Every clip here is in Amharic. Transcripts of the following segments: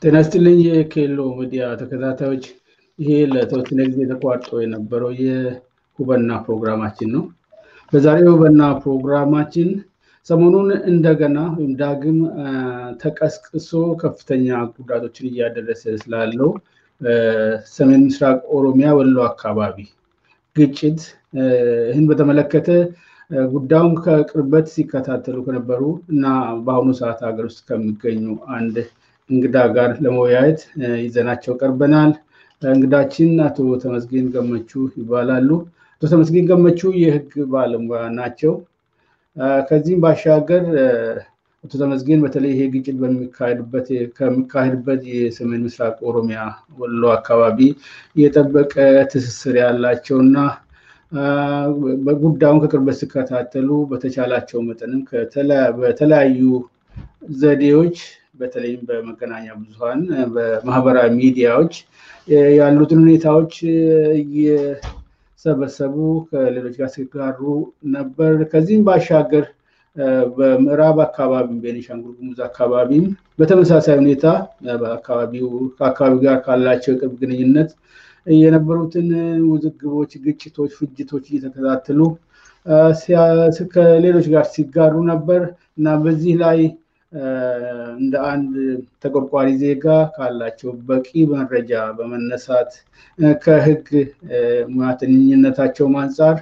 ጤና ይስጥልኝ የኬሎ ሚዲያ ተከታታዮች፣ ይሄ ለተወሰነ ጊዜ ተቋርጦ የነበረው የሁበና ፕሮግራማችን ነው። በዛሬው ሁበና ፕሮግራማችን ሰሞኑን እንደገና ዳግም ተቀስቅሶ ከፍተኛ ጉዳቶችን እያደረሰ ስላለው ሰሜን ምስራቅ ኦሮሚያ ወሎ አካባቢ ግጭት ይህን በተመለከተ ጉዳዩን ከቅርበት ሲከታተሉ ከነበሩ እና በአሁኑ ሰዓት ሀገር ውስጥ ከሚገኙ አንድ እንግዳ ጋር ለመወያየት ይዘናቸው ቀርበናል። እንግዳችን አቶ ተመስገን ገመቹ ይባላሉ። አቶ ተመስገን ገመቹ የህግ ባለሙያ ናቸው። ከዚህም ባሻገር አቶ ተመስገን በተለይ ይሄ ግጭት ከሚካሄድበት የሰሜን ምስራቅ ኦሮሚያ ወሎ አካባቢ የጠበቀ ትስስር ያላቸውና በጉዳዩን ከቅርበት ሲከታተሉ በተቻላቸው መጠንም በተለያዩ ዘዴዎች በተለይም በመገናኛ ብዙሃን በማህበራዊ ሚዲያዎች ያሉትን ሁኔታዎች እየሰበሰቡ ከሌሎች ጋር ሲጋሩ ነበር። ከዚህም ባሻገር በምዕራብ አካባቢ ቤኒሻንጉል ጉሙዝ አካባቢም በተመሳሳይ ሁኔታ ከአካባቢው ጋር ካላቸው የቅርብ ግንኙነት የነበሩትን ውዝግቦች፣ ግጭቶች፣ ፍጅቶች እየተከታተሉ ከሌሎች ጋር ሲጋሩ ነበር እና በዚህ ላይ እንደ አንድ ተቆርቋሪ ዜጋ ካላቸው በቂ መረጃ በመነሳት ከህግ ሙያተኝነታቸው አንፃር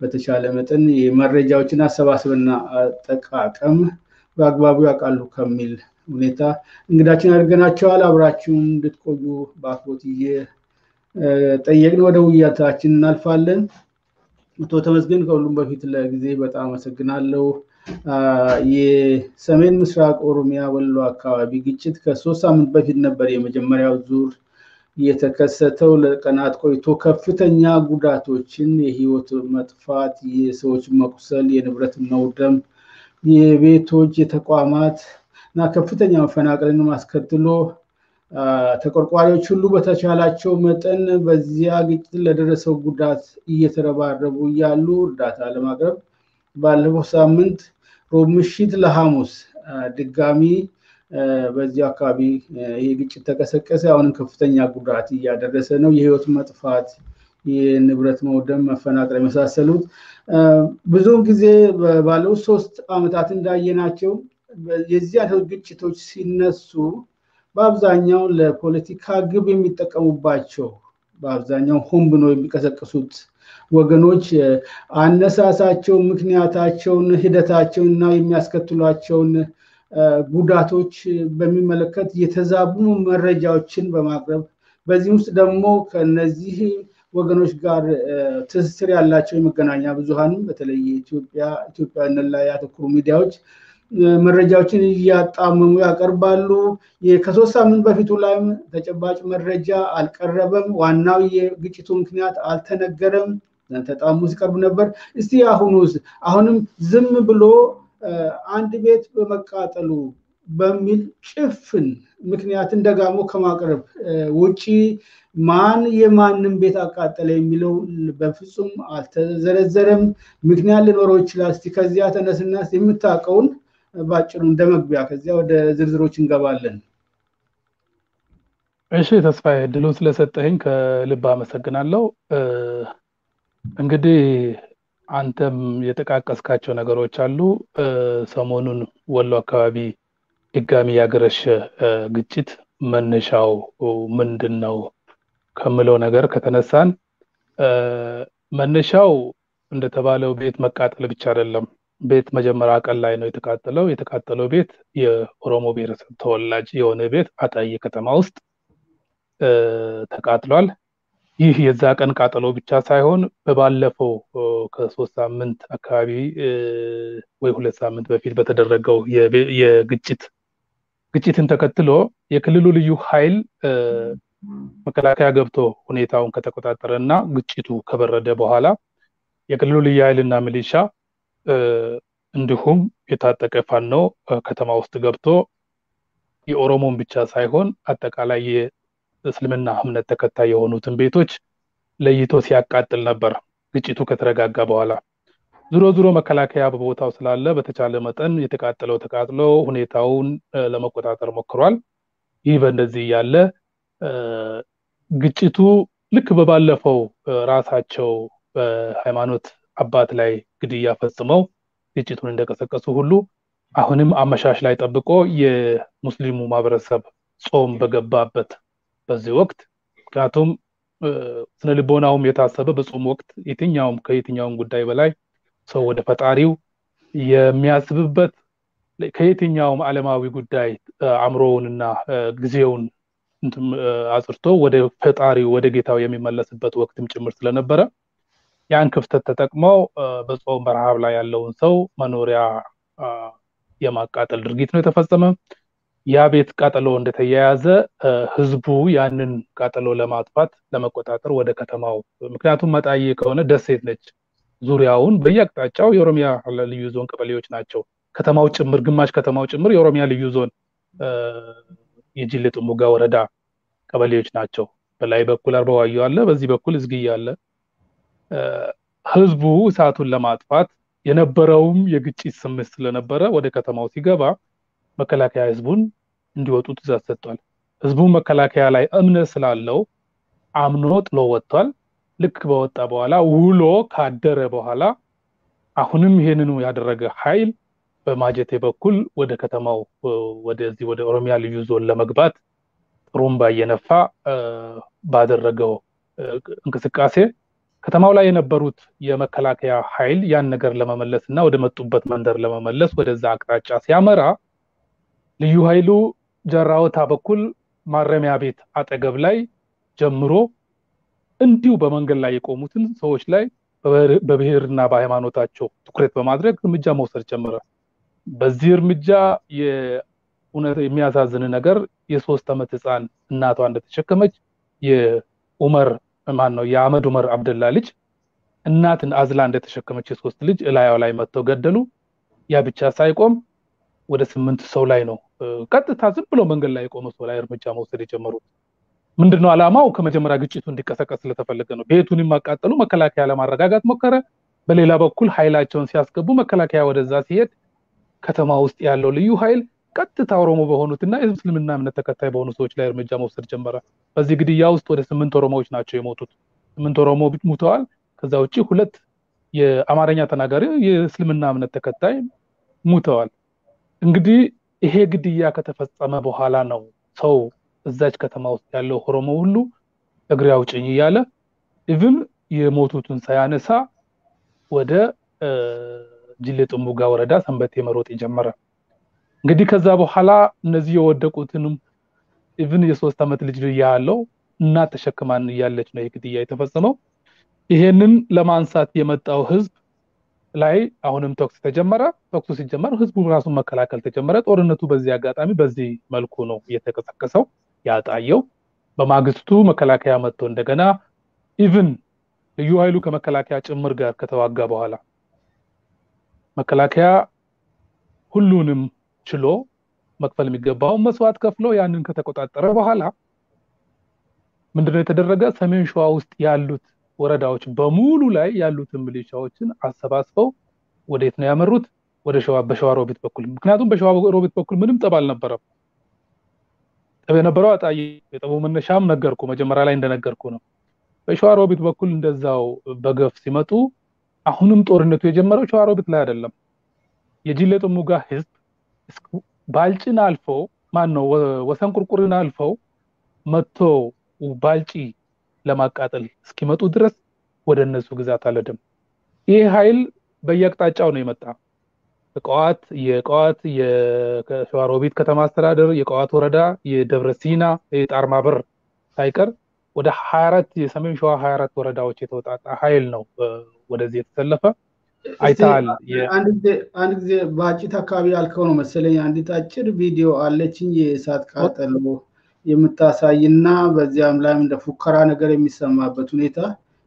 በተቻለ መጠን የመረጃዎችን አሰባስብና አጠቃቀም በአግባቡ ያውቃሉ ከሚል ሁኔታ እንግዳችን አድርገናቸዋል። አብራችሁን እንድትቆዩ በአክብሮት ጠየቅን። ወደ ውይይታችን እናልፋለን። አቶ ተመስገን ከሁሉም በፊት ለጊዜ በጣም አመሰግናለሁ። የሰሜን ምስራቅ ኦሮሚያ ወሎ አካባቢ ግጭት ከ3 ሳምንት በፊት ነበር የመጀመሪያው ዙር የተከሰተው። ለቀናት ቆይቶ ከፍተኛ ጉዳቶችን፣ የህይወት መጥፋት፣ የሰዎች መቁሰል፣ የንብረት መውደም፣ የቤቶች የተቋማት እና ከፍተኛ መፈናቀልን ማስከትሎ ተቆርቋሪዎች ሁሉ በተቻላቸው መጠን በዚያ ግጭት ለደረሰው ጉዳት እየተረባረቡ ያሉ እርዳታ ለማቅረብ ባለፈው ሳምንት ሮብ ምሽት ለሐሙስ ድጋሚ በዚህ አካባቢ ይሄ ግጭት ተቀሰቀሰ። አሁን ከፍተኛ ጉዳት እያደረሰ ነው። የህይወት መጥፋት፣ የንብረት መውደም፣ መፈናቀል የመሳሰሉት ብዙውን ጊዜ ባለው 3 ዓመታት እንዳየናቸው የዚህ አይነት ግጭቶች ሲነሱ በአብዛኛው ለፖለቲካ ግብ የሚጠቀሙባቸው በአብዛኛው ሆን ብሎ የሚቀሰቅሱት ወገኖች አነሳሳቸው፣ ምክንያታቸውን፣ ሂደታቸውንና የሚያስከትሏቸውን ጉዳቶች በሚመለከት የተዛቡ መረጃዎችን በማቅረብ በዚህ ውስጥ ደግሞ ከነዚህ ወገኖች ጋር ትስስር ያላቸው የመገናኛ ብዙሃን በተለይ ኢትዮጵያውያን ላይ ያተኮሩ ሚዲያዎች መረጃዎችን እያጣመሙ ያቀርባሉ። ከ3 ሳምንት በፊቱ ላይም ተጨባጭ መረጃ አልቀረበም። ዋናው የግጭቱ ምክንያት አልተነገረም፣ ተጣሙ ሲቀርብ ነበር። እስቲ አሁንም ዝም ብሎ አንድ ቤት በመቃጠሉ በሚል ጭፍን ምክንያት እንደጋሞ ከማቅረብ ውጪ ማን የማንም ቤት አቃጠለ የሚለው በፍጹም አልተዘረዘረም። ምክንያት ሊኖረው ይችላል። እስቲ ከዚያ ተነስና የምታውቀውን ባጭሩ እንደመግቢያ ከዚያ ወደ ዝርዝሮች እንገባለን። እሺ ተስፋዬ፣ ድሉን ስለሰጠኸኝ ከልብ አመሰግናለሁ። እንግዲህ አንተም የተቃቀስካቸው ነገሮች አሉ። ሰሞኑን ወሎ አካባቢ ድጋሚ ያገረሸ ግጭት መነሻው ምንድነው ከምለው ነገር ከተነሳን መነሻው እንደተባለው ቤት መቃጠል ብቻ አይደለም። ቤት መጀመሪያ ቀን ላይ ነው የተቃጠለው ቤት የኦሮሞ ብሔረሰብ ተወላጅ የሆነ ቤት አጣዬ ከተማ ውስጥ ተቃጥሏል። ይህ የዛ ቀን ቃጠሎ ብቻ ሳይሆን በባለፈው ከ3 ሳምንት አካባቢ ወይ 2 ሳምንት በፊት በተደረገው ግጭትን ተከትሎ የክልሉ ልዩ ኃይል መከላከያ ገብቶ ሁኔታውን ከተቆጣጠረና ግጭቱ ከበረደ በኋላ የክልሉ ልዩ ኃይልና ሚሊሻ እንዲሁም የታጠቀ ፋኖ ከተማ ውስጥ ገብቶ የኦሮሞን ብቻ ሳይሆን አጠቃላይ የእስልምና እምነት ተከታይ የሆኑትን ቤቶች ለይቶ ሲያቃጥል ነበር። ግጭቱ ከተረጋጋ በኋላ ዙሮ መከላከያ በቦታው ስላለ በተቻለ መጠን የተቃጠለው ተቃጥሎ ሁኔታውን ለመቆጣጠር ሞክሯል። ይህ በእንደዚህ ያለ ግጭቱ ልክ በባለፈው ራሳቸው በሃይማኖት አባት ላይ ግድያ ፈጽመው ግጭቱን እንደቀሰቀሱ ሁሉ አሁንም አመሻሽ ላይ ጠብቆ የሙስሊሙ ማህበረሰብ ጾም በገባበት በዚህ ወቅት ምክንያቱም ስነ ልቦናውም የታሰበ በጾም ወቅት ከየትኛውም ጉዳይ በላይ ሰው ወደ ፈጣሪው የሚያስብበት ከየትኛውም ዓለማዊ ጉዳይ አእምሮውንና ጊዜውን አጽርቶ ወደ ፈጣሪው ወደ ጌታው የሚመለስበት ወቅትም ጭምር ስለነበረ ያን ክፍተት ተጠቅመው በጾም በረሃብ ላይ ያለውን ሰው መኖሪያ የማቃጠል ድርጊት ነው የተፈጸመ። ያ ቤት ቃጠሎ እንደተያያዘ ህዝቡ ያንን ቃጠሎ ለማጥፋት ለመቆጣጠር ወደ ከተማው ምክንያቱም መጣዬ ከሆነ ደሴት ነች ዙሪያውን በየአቅጣጫው የኦሮሚያ ልዩ ዞን ቀበሌዎች ናቸው። ከተማው ጭምር ግማሽ ከተማው ጭምር የኦሮሚያ ልዩ ዞን የጅሌ ጥሙጋ ወረዳ ቀበሌዎች ናቸው። በላይ በኩል አርባዋዩ አለ፣ በዚህ በኩል እዝግያ አለ። ህዝቡ እሳቱን ለማጥፋት የነበረውም የግጭት ስሜት ስለነበረ ወደ ከተማው ሲገባ መከላከያ ህዝቡን እንዲወጡ ትዕዛዝ ሰጥቷል። ህዝቡ መከላከያ ላይ እምነት ስላለው አምኖ ጥሎ ወጥቷል። ልክ በወጣ በኋላ ውሎ ካደረ በኋላ አሁንም ይሄንኑ ያደረገ ኃይል በማጀቴ በኩል ወደ ከተማው ወደ ኦሮሚያ ልዩ ዞን ለመግባት ጥሩምባ እየነፋ ባደረገው እንቅስቃሴ ከተማው ላይ የነበሩት የመከላከያ ኃይል ያን ነገር ለመመለስና ወደ መጡበት መንደር ለመመለስ ወደዛ አቅጣጫ ሲያመራ ልዩ ኃይሉ ጀራውታ በኩል ማረሚያ ቤት አጠገብ ላይ ጀምሮ እንዲሁ በመንገድ ላይ የቆሙትን ሰዎች ላይ በብሔርና በሃይማኖታቸው ትኩረት በማድረግ እርምጃ መውሰድ ጀመረ። በዚህ እርምጃ የሚያሳዝን ነገር የ3 ዓመት ህፃን እናቷ እንደተሸከመች የአህመድ ዑመር አብደላ ልጅ እናትን አዝላ እንደተሸከመች የ3 ልጅ እላያው ላይ መጥተው ገደሉ። ያ ብቻ ሳይቆም ወደ 8 ሰው ላይ ነው ቀጥታ ዝም ብሎ መንገድ ላይ የቆመ ሰው ላይ እርምጃ መውሰድ የጀመሩት። ምንድነው ዓላማው? ከመጀመሪያ ግጭቱ እንዲቀሰቀስ ስለተፈለገ ነው። ቤቱን ማቃጠሉ መከላከያ ለማረጋጋት ሞከረ። በሌላ በኩል ኃይላቸውን ሲያስገቡ መከላከያ ወደዛ ሲሄድ ከተማ ውስጥ ያለው ልዩ ኃይል ቀጥታ ኦሮሞ በሆኑትና የእስልምና እምነት ተከታይ በሆኑ ሰዎች ላይ እርምጃ መውሰድ ጀመረ። በዚህ ግድያ ውስጥ ወደ 8 ኦሮሞዎች ናቸው የሞቱት። 8 ኦሮሞ ሙተዋል። ከዛ ውጪ 2 የአማርኛ ተናጋሪ የእስልምና እምነት ተከታይ ሙተዋል። እንግዲህ ይሄ ግድያ ከተፈጸመ በኋላ ነው ሰው እዛች ከተማ ውስጥ ያለው ኦሮሞ ሁሉ እግሬ አውጭኝ እያለ ኢቭን የሞቱትን ሳያነሳ ወደ ጅሌ ጥሙጋ ወረዳ ሰንበቴ መሮጥ ጀመረ። እንግዲህ ከዛ በኋላ እነዚህ የወደቁትንም ኢቭን የ3 ዓመት ልጅ ያለው እና ተሸክማን ያለች ነው ግድያ የተፈጸመው። ይሄንን ለማንሳት የመጣው ህዝብ ላይ አሁንም ተኩስ ተጀመረ። ተኩሱ ሲጀመር ህዝቡ ራሱን መከላከል ተጀመረ። ጦርነቱ በዚህ አጋጣሚ በዚህ መልኩ ነው የተቀሰቀሰው ያጣየው። በማግስቱ መከላከያ መጥቶ እንደገና ኢቭን ልዩ ኃይሉ ከመከላከያ ጭምር ጋር ከተዋጋ በኋላ መከላከያ ሁሉንም ችሎ መክፈል የሚገባው መስዋዕት ከፍሎ ያንን ከተቆጣጠረ በኋላ ምንድነው የተደረገ? ሰሜን ሸዋ ውስጥ ያሉት ወረዳዎች በሙሉ ላይ ያሉትን ሚሊሻዎችን አሰባስበው ወዴት ነው ያመሩት? ወደ በሸዋሮቢት በኩል። ምክንያቱም በሸዋሮቢት በኩል ምንም ጠብ አልነበረም። ጠብ የነበረው አጣዬ የጠቡ መነሻም ነገርኩ፣ መጀመሪያ ላይ እንደነገርኩ ነው። በሸዋሮቢት በኩል እንደዛው በገፍ ሲመጡ አሁንም ጦርነቱ የጀመረው ሸዋሮቢት ላይ አይደለም። የጅሌ ጥሙጋ ህዝብ ባልጭን አልፎ ወሰን ቁርቁርን አልፈው መጥቶ ባልጪ ለማቃጠል እስኪመጡ ድረስ ወደ እነሱ ግዛት አልሄደም። ይሄ ኃይል በየአቅጣጫው ነው የመጣ። የቋት የሸዋሮቢት ከተማ አስተዳደር፣ የቋት ወረዳ፣ የደብረ ሲና፣ የጣርማ በር ሳይቀር ወደ 24 የሰሜን ሸዋ 24 ወረዳዎች የተወጣጣ ኃይል ነው ወደዚህ የተሰለፈ። አይታል አንድ ጊዜ ባጭት አካባቢ ያልከው ነው መሰለኝ አንዲት አጭር ቪዲዮ አለችኝ የእሳት ቃጠሎ የምታሳይና በዚያም ላይ እንደ ፉከራ ነገር የሚሰማበት ሁኔታ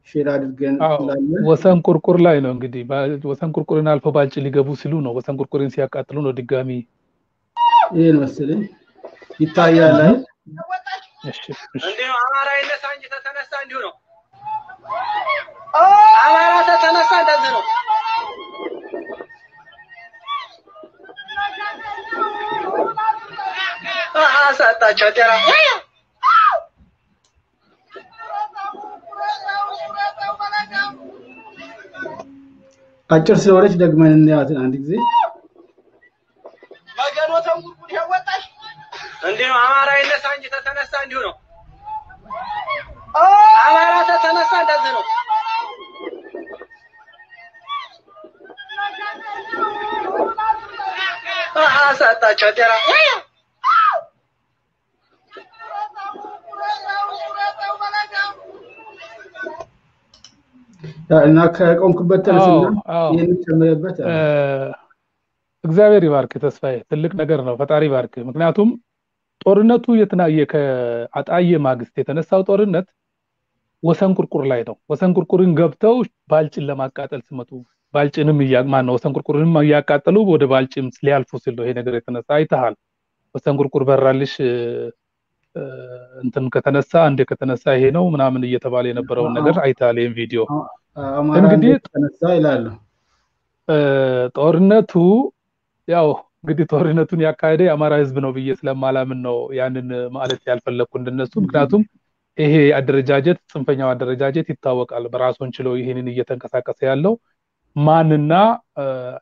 ሼር አድርገን እንላለን። ወሰን ቁርቁር ላይ ነው እንግዲህ ወሰን ቁርቁርን አልፎ ባልጭ ሊገቡ ሲሉ ነው ወሰን ቁርቁርን ሲያቃጥሉ ነው ድጋሚ ይሄን መሰለኝ ይታያል። እሺ እንዴ አማራ ይነሳ እንጂ ተተነሳ እንዲሁ ነው። አማራ ተተነሳ እንደዚህ ነው። አሳጣቸው ጤና አጭር ስለሆነች ደግመን እናያት አንድ ጊዜ ማገኖ ተንጉድ ያወጣሽ እንዴ ነው አማራ ይነሳ እንጂ ተተነሳ እንዲሁ ነው አማራ ተተነሳ እንደዚህ ነው አሳጣቸው ጤና እና ከቆምኩበት ተነስና ይሄን ጨምረበት እግዚአብሔር ይባርክ ተስፋዬ ትልቅ ነገር ነው ፈጣሪ ይባርክ ምክንያቱም ጦርነቱ የተናየ ከአጣየ ማግስት የተነሳው ጦርነት ወሰን ቁርቁር ላይ ነው ወሰን ቁርቁርን ገብተው ባልጭን ለማቃጠል ሲመጡ ባልጭንም ያማን ነው ወሰን ቁርቁርንም ያቃጠሉ ወደ ባልጭም ሊያልፉ ሲል ይሄ ነገር የተነሳ አይተሃል ወሰን ቁርቁር በራልሽ እንትን ከተነሳ አንዴ ከተነሳ ይሄ ነው ምናምን እየተባለ የነበረው ነገር አይተሃል ይሄን ቪዲዮ እንግዲህ ተነሳ ይላል ጦርነቱ ያው እንግዲህ ጦርነቱን ያካሄደ የአማራ ህዝብ ነው ብዬ ስለማላምን ነው ያንን ማለት ያልፈለኩ እንደነሱ ምክንያቱም ይሄ አደረጃጀት ጽንፈኛው አደረጃጀት ይታወቃል በራሱን ችሎ ይሄንን እየተንቀሳቀሰ ያለው ማንና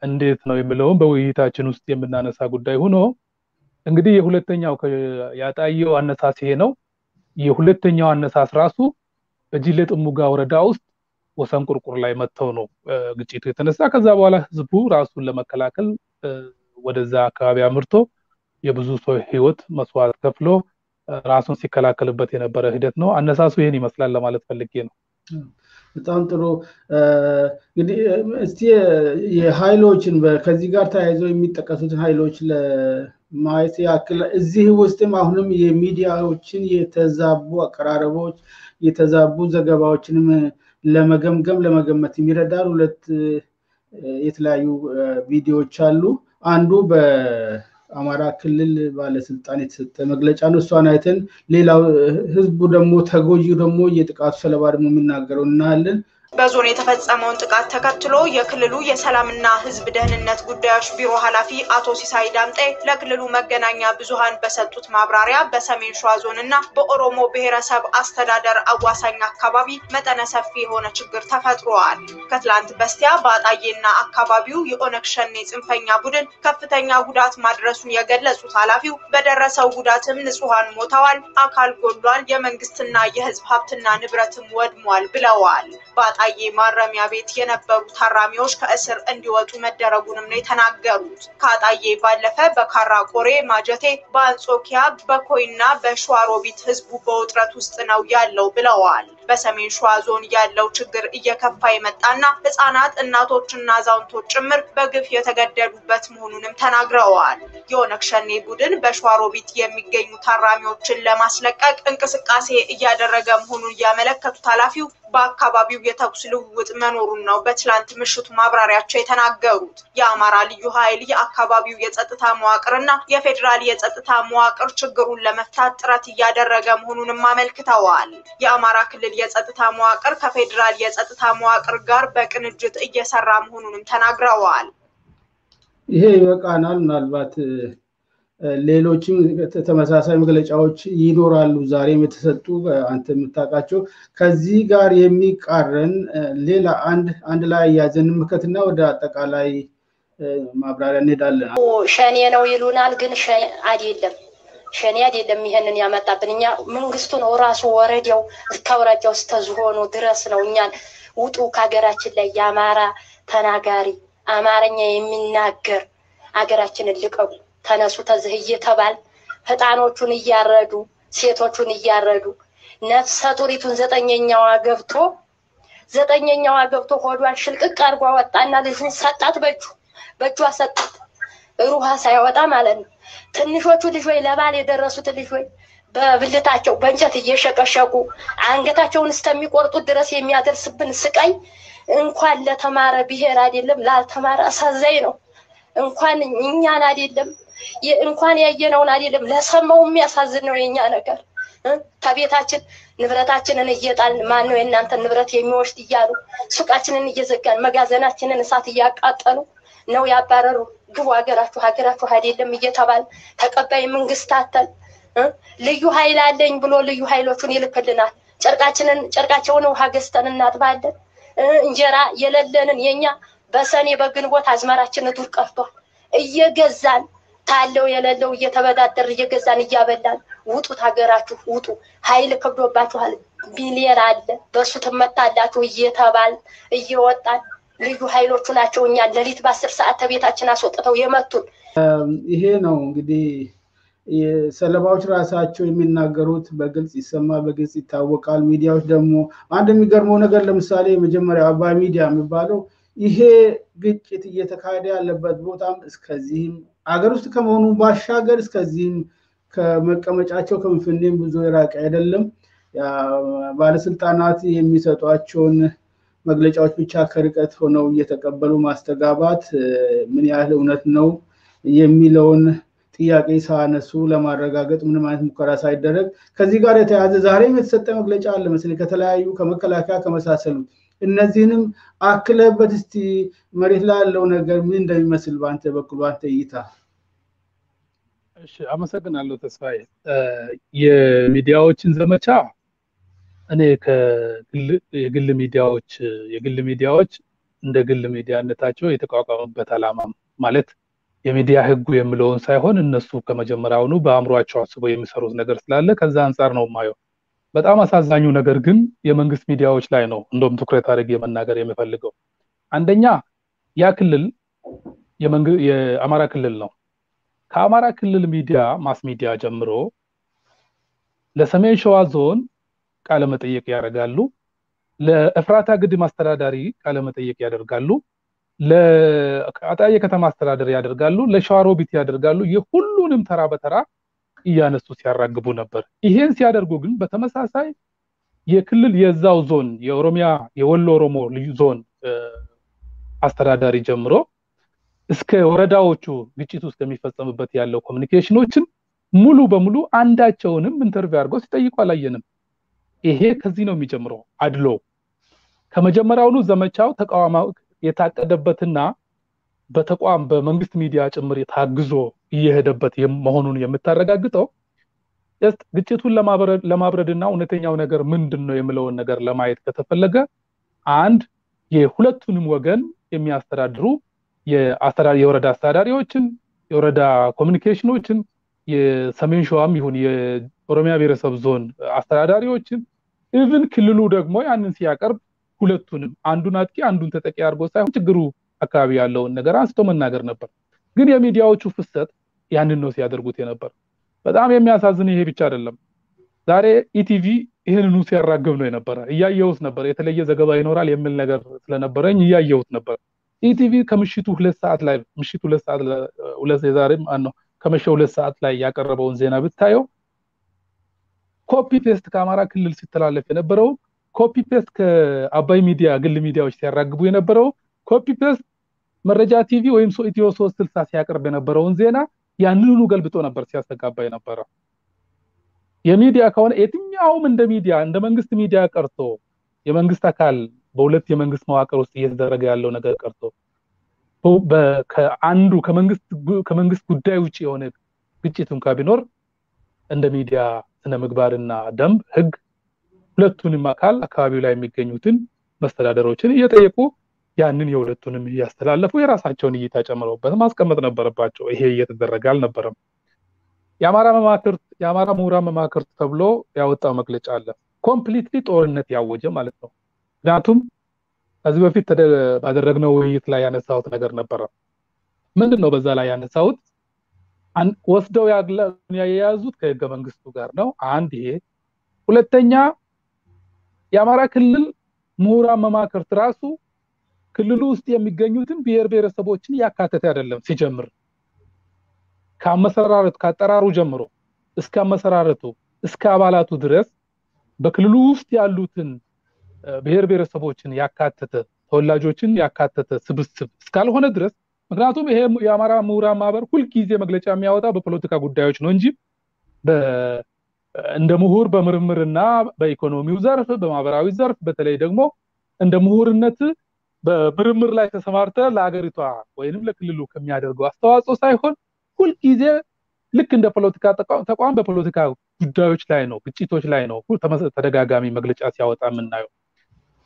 እንዴት ነው የሚለው በውይይታችን ውስጥ የምናነሳ ጉዳይ ሆኖ እንግዲህ የሁለተኛው ያጣየው አነሳስ ይሄ ነው የሁለተኛው አነሳስ ራሱ በጅሌ ጥሙጋ ወረዳ ውስጥ ወሰን ቁርቁር ላይ መተው ነው ግጭቱ የተነሳ ከዛ በኋላ ህዝቡ ራሱን ለመከላከል ወደዛ አካባቢ አምርቶ የብዙ ሰው ህይወት መስዋዕት ከፍሎ ራሱን ሲከላከልበት የነበረ ሂደት ነው አነሳሱ ይሄን ይመስላል ለማለት ፈልጌ ነው በጣም ጥሩ እንግዲህ እስቲ የኃይሎችን ከዚህ ጋር ተያይዘው የሚጠቀሱትን ኃይሎች ለማየት ያክል እዚህ ውስጥም አሁንም የሚዲያዎችን የተዛቡ አቀራረቦች የተዛቡ ዘገባዎችንም ለመገምገም ለመገመት የሚረዳሩ ሁለት የተለያዩ ቪዲዮዎች አሉ አንዱ በአማራ ክልል ባለስልጣን የተሰጠ መግለጫ ነው እሷን አይተን ሌላው ህዝቡ ደግሞ ተጎጂው ደግሞ የጥቃቱ ሰለባ ደግሞ የሚናገረው እናያለን በዞን የተፈጸመውን ጥቃት ተከትሎ የክልሉ የሰላምና ህዝብ ደህንነት ጉዳዮች ቢሮ ኃላፊ አቶ ሲሳይ ዳምጤ ለክልሉ መገናኛ ብዙሃን በሰጡት ማብራሪያ በሰሜን ሸዋ ዞንና በኦሮሞ ብሔረሰብ አስተዳደር አዋሳኝ አካባቢ መጠነ ሰፊ የሆነ ችግር ተፈጥሯል ከትላንት በስቲያ በአጣዬና አካባቢው የኦነግ ሸኔ ጽንፈኛ ቡድን ከፍተኛ ጉዳት ማድረሱን የገለጹት ኃላፊው በደረሰው ጉዳትም ንጹሃን ሞተዋል አካል ጎድሏል የመንግስትና የህዝብ ሀብትና ንብረትም ወድሟል ብለዋል አጣዬ ማረሚያ ቤት የነበሩ ታራሚዎች ከእስር እንዲወጡ መደረጉንም ነው የተናገሩት ከአጣዬ ባለፈ በካራ ቆሬ ማጀቴ በአንጾኪያ በኮይና በሸዋሮቢት ህዝቡ በውጥረት ውስጥ ነው ያለው ብለዋል በሰሜን ሸዋ ዞን ያለው ችግር እየከፋ የመጣና ህፃናት እናቶችና አዛውንቶች ጭምር በግፍ የተገደሉበት መሆኑንም ተናግረዋል የኦነግ ሸኔ ቡድን በሸዋሮቢት የሚገኙ ታራሚዎችን ለማስለቀቅ እንቅስቃሴ እያደረገ መሆኑን ያመለከቱት ኃላፊው በአካባቢው የተኩስ ልውውጥ መኖሩን ነው በትላንት ምሽቱ ማብራሪያቸው የተናገሩት የአማራ ልዩ ኃይል የአካባቢው የጸጥታ መዋቅርና የፌደራል የጸጥታ መዋቅር ችግሩን ለመፍታት ጥረት እያደረገ መሆኑንም አመልክተዋል የአማራ ክልል የጸጥታ መዋቅር ከፌደራል የጸጥታ መዋቅር ጋር በቅንጅት እየሰራ መሆኑንም ተናግረዋል ይሄ ይበቃናል ምናልባት ሌሎችም ተመሳሳይ መግለጫዎች ይኖራሉ ዛሬም የተሰጡ አንተ የምታውቃቸው ከዚህ ጋር የሚቃረን ሌላ አንድ ላይ ያዘን ምከትና ወደ አጠቃላይ ማብራሪያ እንሄዳለን ሸኔ ነው ይሉናል ግን ሸኔ አይደለም ይሄንን ያመጣብንኛ መንግስቱ ነው ራሱ ወረደው እስከወረደው ስተዝሆኑ ድረስ ነው እኛን ውጡ ከሀገራችን ላይ ያማራ ተናጋሪ አማርኛ የሚናገር ሀገራችንን ልቀቁ ተነሱ ተዝህየ ተባል ህጣኖቹን እያረዱ ሴቶቹን እያረዱ ነፍሰ ጡሪቱን ዘጠኘኛው ገብቶ ሆዷን ሽልቅቅ አርጓ ወጣና ልጁን ሰጣት በእጇ ሰጣት ሩሃ ሳይወጣ ማለት ነው ትንሾቹ ልጆች ለባል የደረሱት ልጆች በብልታቸው በእንጨት እየሸቀሸቁ አንገታቸውን እስከሚቆርጡ ድረስ የሚያደርስብን ስቃይ እንኳን ለተማረ ብሔር አይደለም ላልተማረ አሳዛኝ ነው እንኳን እኛን አይደለም እንኳን ያየነውን አይደለም ለሰማው የሚያሳዝን ነው የኛ ነገር ከቤታችን ንብረታችንን እየጣልን ማን ነው የእናንተ ንብረት የሚወስድ እያሉ ሱቃችንን እየዘጋን መጋዘናችንን እሳት እያቃጠሉ ነው ያባረሩ ግቡ ሀገራችሁ አይደለም እየተባል ተቀባይ መንግስታተን ልዩ ኃይል አለኝ ብሎ ልዩ ኃይሎቹን ይልክልናል። ጨርቃቸውን ውሃ ገዝተን እናጥባለን። እንጀራ የሌለንን የኛ በሰኔ በግንቦት አዝመራችን ዱር ቀርቷል። እየገዛን ታለው የሌለው እየተበዳደር እየገዛን እያበላን ውጡት፣ ሀገራችሁ ውጡ፣ ኃይል ከብዶባችኋል፣ ቢሊየን አለ በሱ ትመታላችሁ እየተባል እየወጣን ልዩ ኃይሎቹ ናቸው እኛ ለሊት በ10 ሰዓት ተቤታችን አስወጥተው የመቱን። ይሄ ነው እንግዲህ የሰለባዎች ራሳቸው የሚናገሩት በግልጽ ይሰማል፣ በግልጽ ይታወቃል። ሚዲያዎች ደግሞ አንድ የሚገርመው ነገር ለምሳሌ መጀመሪያ አባይ ሚዲያ የሚባለው ይሄ ግጭት እየተካሄደ ያለበት ቦታም እስከዚህም አገር ውስጥ ከመሆኑ ባሻገር እስከዚህም ከመቀመጫቸው ከፍንፍኔም ብዙ የራቀ አይደለም። ባለስልጣናት የሚሰጧቸውን መግለጫዎች ብቻ ከርቀት ሆነው እየተቀበሉ ማስተጋባት ምን ያህል እውነት ነው የሚለውን ጥያቄ ሳነሱ ለማረጋገጥ ምንም አይነት ሙከራ ሳይደረግ ከዚህ ጋር የተያዘ ዛሬም የተሰጠ መግለጫ አለ መሰለኝ ከተለያዩ ከመከላከያ ከመሳሰሉት። እነዚህንም አክለበት እስቲ መሬት ላይ ያለው ነገር ምን እንደሚመስል ባንተ በኩል ባንተ እይታ። እሺ አመሰግናለሁ ተስፋዬ። የሚዲያዎችን ዘመቻ እኔ የግል ሚዲያዎች እንደ ግል ሚዲያነታቸው የተቋቋሙበት ዓላማ ማለት የሚዲያ ህጉ የሚለውን ሳይሆን እነሱ ከመጀመሪያውኑ በአእምሯቸው አስበው የሚሰሩት ነገር ስላለ ከዛ አንፃር ነው ማየው። በጣም አሳዛኙ ነገር ግን የመንግስት ሚዲያዎች ላይ ነው እንደውም ትኩረት አድርጌ መናገር የምፈልገው። አንደኛ ያ ክልል የአማራ ክልል ነው። ከአማራ ክልል ሚዲያ ማስ ሚዲያ ጀምሮ ለሰሜን ሸዋ ዞን ቃለ መጠይቅ ያደርጋሉ፣ ለእፍራታ ግድም አስተዳዳሪ ቃለ መጠይቅ ያደርጋሉ፣ ለአጣዬ ከተማ አስተዳደር ያደርጋሉ፣ ለሸዋሮቢት ያደርጋሉ። የሁሉንም ተራ በተራ እያነሱ ሲያራግቡ ነበር። ይሄን ሲያደርጉ ግን በተመሳሳይ የክልል የዛው ዞን የኦሮሚያ የወሎ ኦሮሞ ልዩ ዞን አስተዳዳሪ ጀምሮ እስከ ወረዳዎቹ ግጭት ውስጥ የሚፈጸምበት ያለው ኮሙኒኬሽኖችን ሙሉ በሙሉ አንዳቸውንም ኢንተርቪው አድርገው ሲጠይቁ አላየንም። ይሄ ከዚህ ነው የሚጀምረው አድሎ። ከመጀመሪያውኑ ዘመቻው ተቃዋማው የታቀደበትና በተቋም በመንግስት ሚዲያ ጭምር የታግዞ እየሄደበት መሆኑን የምታረጋግጠው ግጭቱን ለማብረድና እውነተኛው ነገር ምንድነው የሚለውን ነገር ለማየት ከተፈለገ አንድ የሁለቱንም ወገን የሚያስተዳድሩ የወረዳ አስተዳዳሪዎችን የወረዳ ኮሙኒኬሽኖችን የሰሜን ሸዋም ይሁን የኦሮሚያ ብሔረሰብ ዞን አስተዳዳሪዎችን ኢቭን ክልሉ ደግሞ ያንን ሲያቀርብ ሁለቱንም አንዱን አጥቂ አንዱን ተጠቂ አድርጎ ሳይሆን ችግሩ አካባቢ ያለውን ነገር አንስቶ መናገር ነበር። ግን የሚዲያዎቹ ፍሰት ያንን ነው ሲያደርጉት የነበር። በጣም የሚያሳዝን ይሄ ብቻ አይደለም። ዛሬ ኢቲቪ ይሄንኑ ሲያራግብ ነው የነበረ። እያየሁት ነበር። የተለየ ዘገባ ይኖራል የሚል ነገር ስለነበረኝ እያየሁት ነበር። ኢቲቪ ከምሽቱ 2 ሰዓት ላይ ከመሸው 2 ሰዓት ላይ ያቀረበውን ዜና ብታየው ኮፒ ፔስት ከአማራ ክልል ሲተላለፍ የነበረው ኮፒ ፔስት ከአባይ ሚዲያ ግል ሚዲያዎች ሲያራግቡ የነበረው ኮፒ ፔስት መረጃ ቲቪ ወይም ኢትዮ 360 ሲያቀርብ የነበረውን ዜና ያንኑ ገልብጦ ነበር ሲያስተጋባ የነበረው። የሚዲያ ከሆነ የትኛውም እንደ መንግስት ሚዲያ ቀርቶ የመንግስት አካል በሁለት የመንግስት መዋቅር ውስጥ እየተደረገ ያለው ነገር ቀርቶ ከአንዱ ከመንግስት ጉዳይ ውጪ የሆነ ግጭት እንኳን ቢኖር እንደ ሚዲያ ስነ ምግባርና ደንብ ህግ ሁለቱንም አካባቢው ላይ የሚገኙትን መስተዳደሮችን እየጠየቁ ያንን የሁለቱንም ያስተላልፉ የራሳቸውን እይታ ጨምረውበት ማስቀመጥ ነበረባቸው። ይሄ እየተደረገ አልነበረም። የአማራ ምሁራን መማክርት ተብሎ ያወጣው መግለጫ አለ። ኮምፕሊትሊ ጦርነት ያወጀ ማለት ነው። ምክንያቱም ከዚህ በፊት ባደረግነው ውይይት ላይ ያነሳሁት ነገር ነበር። ምንድነው በዛ ላይ ያነሳሁት? ወስደው ያያዙት ከህገ መንግስቱ ጋር ነው። አንድ ይሄ። ሁለተኛ የአማራ ክልል ምሁራን መማክርት ራሱ ክልሉ ውስጥ የሚገኙትን ብሔር ብሔረሰቦችን ያካተተ አይደለም። ሲጀምር ከአጠራሩ ጀምሮ እስከ አመሰራረቱ እስከ አባላቱ ድረስ በክልሉ ውስጥ ያሉትን ብሔር ብሔረሰቦችን ያካተተ ተወላጆችን ያካተተ ስብስብ እስካልሆነ ድረስ ምክንያቱም ይሄ የአማራ ምሁራን ማህበር ሁሉ ጊዜ መግለጫ የሚያወጣው በፖለቲካ ጉዳዮች ነው እንጂ እንደ ምሁር በምርምርና በኢኮኖሚው ዘርፍ በማህበራዊ ዘርፍ በተለይ ደግሞ እንደ ምሁርነት በምርምር ላይ ተሰማርተ ለሀገሪቷ ወይንም ለክልሉ ከሚያደርገው አስተዋጽኦ ሳይሆን ሁሉ ጊዜ ልክ እንደ ፖለቲካ ተቋም በፖለቲካ ጉዳዮች ላይ ነው ግጭቶች ላይ ነው ተደጋጋሚ መግለጫ ሲያወጣ የምናየው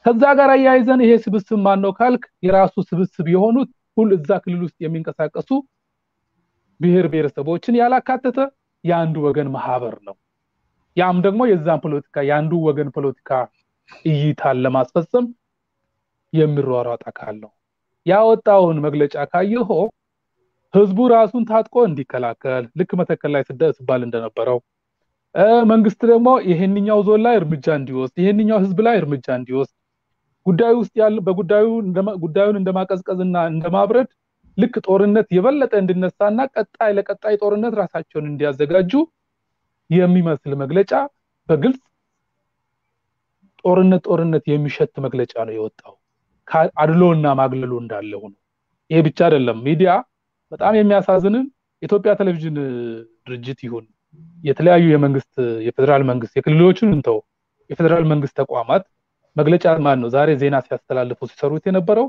ከዛ ጋር ያይዘን ይሄ ስብስብ ማን ነው ካልክ የራሱ ስብስብ የሆኑት ሁሉ እዛ ክልል ውስጥ የሚንቀሳቀሱ ብሔር ብሔረሰቦችን ያላካተተ የአንዱ ወገን ማህበር ነው ያም ደግሞ የዛን ፖለቲካ የአንዱ ወገን ፖለቲካ እይታን ለማስፈጸም የሚሯሯጥ አካል ነው ያወጣውን መግለጫ ካየሆ ህዝቡ ራሱን ታጥቆ እንዲከላከል ልክ መተከል ላይ ሲባል እንደነበረው መንግስት ደግሞ ይሄንኛው ዞን ላይ እርምጃ እንዲወስድ ይሄንኛው ህዝብ ላይ እርምጃ እንዲወስድ ጉዳዩ ውስጥ ያለ ጉዳዩን እንደማቀዝቀዝና እንደማብረድ ልክ ጦርነት የበለጠ እንድነሳና ለቀጣይ ጦርነት ራሳቸውን እንዲያዘጋጁ የሚመስል መግለጫ በግልጽ ጦርነት የሚሸት መግለጫ ነው የወጣው አድሎና ማግለሉ እንዳለ ሆኖ ይሄ ብቻ አይደለም ሚዲያ በጣም የሚያሳዝንን ኢትዮጵያ ቴሌቪዥን ድርጅት ይሁን የተለያዩ የመንግስት የፌደራል መንግስት የክልሎችን እንተው የፌደራል መንግስት ተቋማት መግለጫ ማን ነው ዛሬ ዜና ሲያስተላልፉ ሲሰሩት የነበረው